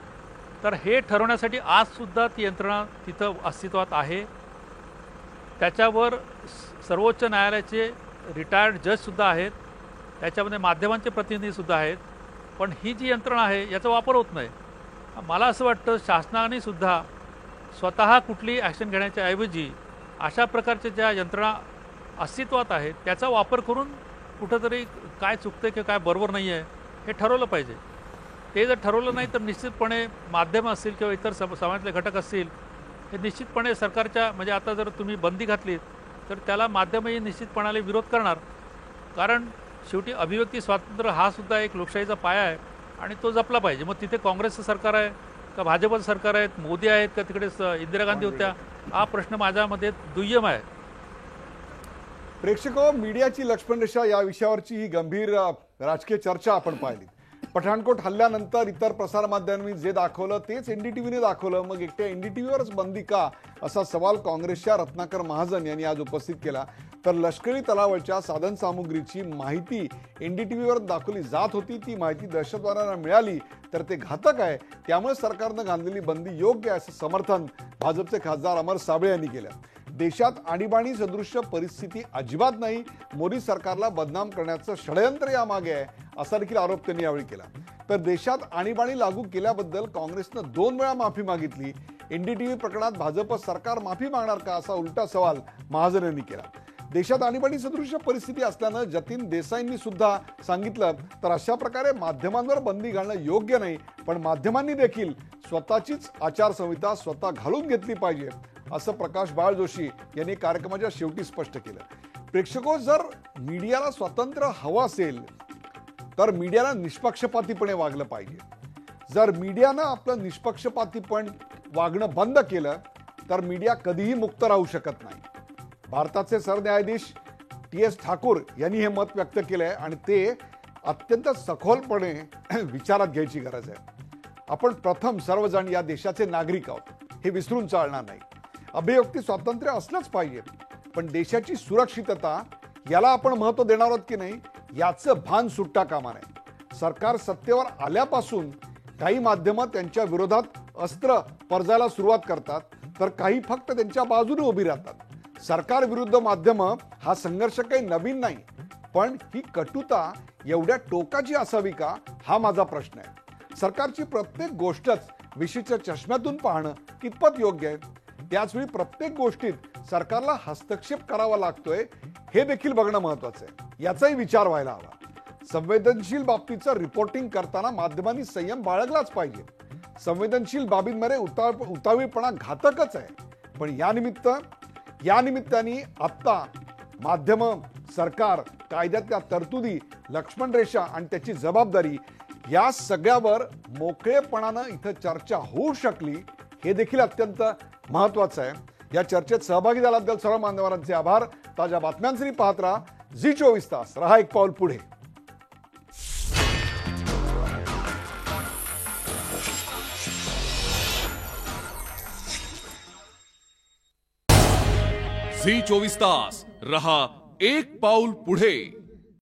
तर हे ठरवण्यासाठी आजसुद्धा ती यंत्रणा तिथं अस्तित्वात आहे. त्याच्यावर सर्वोच्च न्यायालयाचे रिटायर्ड जजसुद्धा आहेत, त्याच्यामध्ये माध्यमांचे प्रतिनिधीसुद्धा आहेत. पण ही जी यंत्रणा आहे याचा वापर होत नाही. मला असं वाटतं शासनाने सुद्धा स्वतः कुठली ॲक्शन घेण्याच्या ऐवजी अशा प्रकारच्या ज्या यंत्रणा अस्तित्वात आहेत त्याचा वापर करून कुठंतरी काय चुकतं की काय बरोबर नाही आहे हे ठरवलं पाहिजे. ते जर ठरवलं नाही तर निश्चितपणे माध्यमं असतील किंवा इतर समाजातले घटक असतील हे निश्चितपणे सरकारच्या, म्हणजे आता जर तुम्ही बंदी घातलीत तर त्याला माध्यमही निश्चितपणाने विरोध करणार. कारण शेवटी अभिव्यक्ती स्वातंत्र्य हा सुद्धा एक लोकशाहीचा पाया आहे आणि तो जपला पाहिजे. मग तिथे काँग्रेसचं सरकार आहे का भाजपचं सरकार आहेत, मोदी आहेत का तिकडे इंदिरा गांधी होत्या, हा प्रश्न माझ्यामध्ये दुय्यम आहे. प्रेक्षको, मीडियाची लक्ष्मण रेषा या विषयावरची ही गंभीर राजकीय चर्चा आपण पाहिली. पठाणकोट हल्ल्यानंतर इतर प्रसारमाध्यमांनी जे दाखवलं तेच एनडीटीव्हीने दाखवलं, मग एकट्या एनडीटीव्हीवरच बंदी का, असा सवाल काँग्रेसच्या रत्नाकर महाजन यांनी आज उपस्थित केला. तर लष्करी तलावाच्या साधन सामुग्रीची माहिती एनडीटीव्हीवर दाखवली जात होती, ती माहिती दहशतवाद्यांना मिळाली तर ते घातक आहे, त्यामुळे सरकारनं घातलेली बंदी योग्य आहे असं समर्थन भाजपचे खासदार अमर साबळे यांनी केलं. देशात आणीबाणी सदृश्य परिस्थिती अजिबात नाही, मोदी सरकारला बदनाम करण्याचं षडयंत्र यामागे आहे असा देखील आरोप त्यांनी यावेळी केला. तर देशात आणीबाणी लागू केल्याबद्दल काँग्रेसनं 2 वेळा माफी मागितली. एनडीटीव्ही प्रकरणात भाजप सरकार माफी मागणार का असा उलटा सवाल महाजन यांनी केला. देशात आणीबाणी सदृश्य परिस्थिती असल्यानं जतीन देसाईंनी सुद्धा सांगितलं तर अशा प्रकारे माध्यमांवर बंदी घालणं योग्य नाही, पण माध्यमांनी देखील स्वतःचीच आचारसंहिता स्वतः घालून घेतली पाहिजे असं प्रकाश बाळ जोशी यांनी कार्यक्रमाच्या शेवटी स्पष्ट केलं. प्रेक्षको, जर मीडियाला स्वातंत्र्य हवं असेल तर मीडियाला निष्पक्षपातीपणे वागलं पाहिजे. जर मीडियानं आपलं निष्पक्षपातीपण वागणं बंद केलं तर मीडिया कधीही मुक्त राहू शकत नाही. भारताचे सरन्यायाधीश TS ठाकूर यांनी हे मत व्यक्त केलं आहे आणि ते अत्यंत सखोलपणे विचारात घ्यायची गरज आहे. आपण प्रथम सर्वजण या देशाचे नागरिक आहोत हे विसरून चालणार नाही. अभिव्यक्ती स्वातंत्र्य असलंच पाहिजे, पण देशाची सुरक्षितता याला आपण महत्त्व देणार आहोत की नाही याचं भान सुटता कामा नये. सरकार सत्तेवर आल्यापासून काही माध्यमं त्यांच्या विरोधात अस्त्र परजायला सुरुवात करतात तर काही फक्त त्यांच्या बाजूने उभी राहतात. सरकार विरुद्ध माध्यमं हा संघर्ष काही नवीन नाही, पण ही कटुता एवढ्या टोकाची असावी का हा माझा प्रश्न आहे. सरकारची प्रत्येक गोष्टच विशिष्ट चष्म्यातून पाहणं कितपत योग्य आहे. त्याचवेळी प्रत्येक गोष्टीत सरकारला हस्तक्षेप करावा लागतोय हे देखील बघणं महत्वाचं आहे. याचाही विचार व्हायला हवा. संवेदनशील बाबतीचं रिपोर्टिंग करताना माध्यमांनी संयम बाळगलाच पाहिजे. संवेदनशील बाबींमध्ये उतावीळपणा घातकच आहे, पण या निमित्ताने आत्ता माध्यम, सरकार, कायद्यातल्या तरतुदी, लक्ष्मण रेषा आणि त्याची जबाबदारी या सगळ्यावर मोकळेपणानं इथं चर्चा होऊ शकली हे देखील अत्यंत महत्वाचं आहे. या चर्चेत सहभागी झाल्याबद्दल सर्व मान्यवरांचे आभार. ताज्या बातम्यांसाठी पाहत राहा झी24 तास. रहा एक पाऊल पुढे. झी24 तास रहा एक पाऊल पुढे.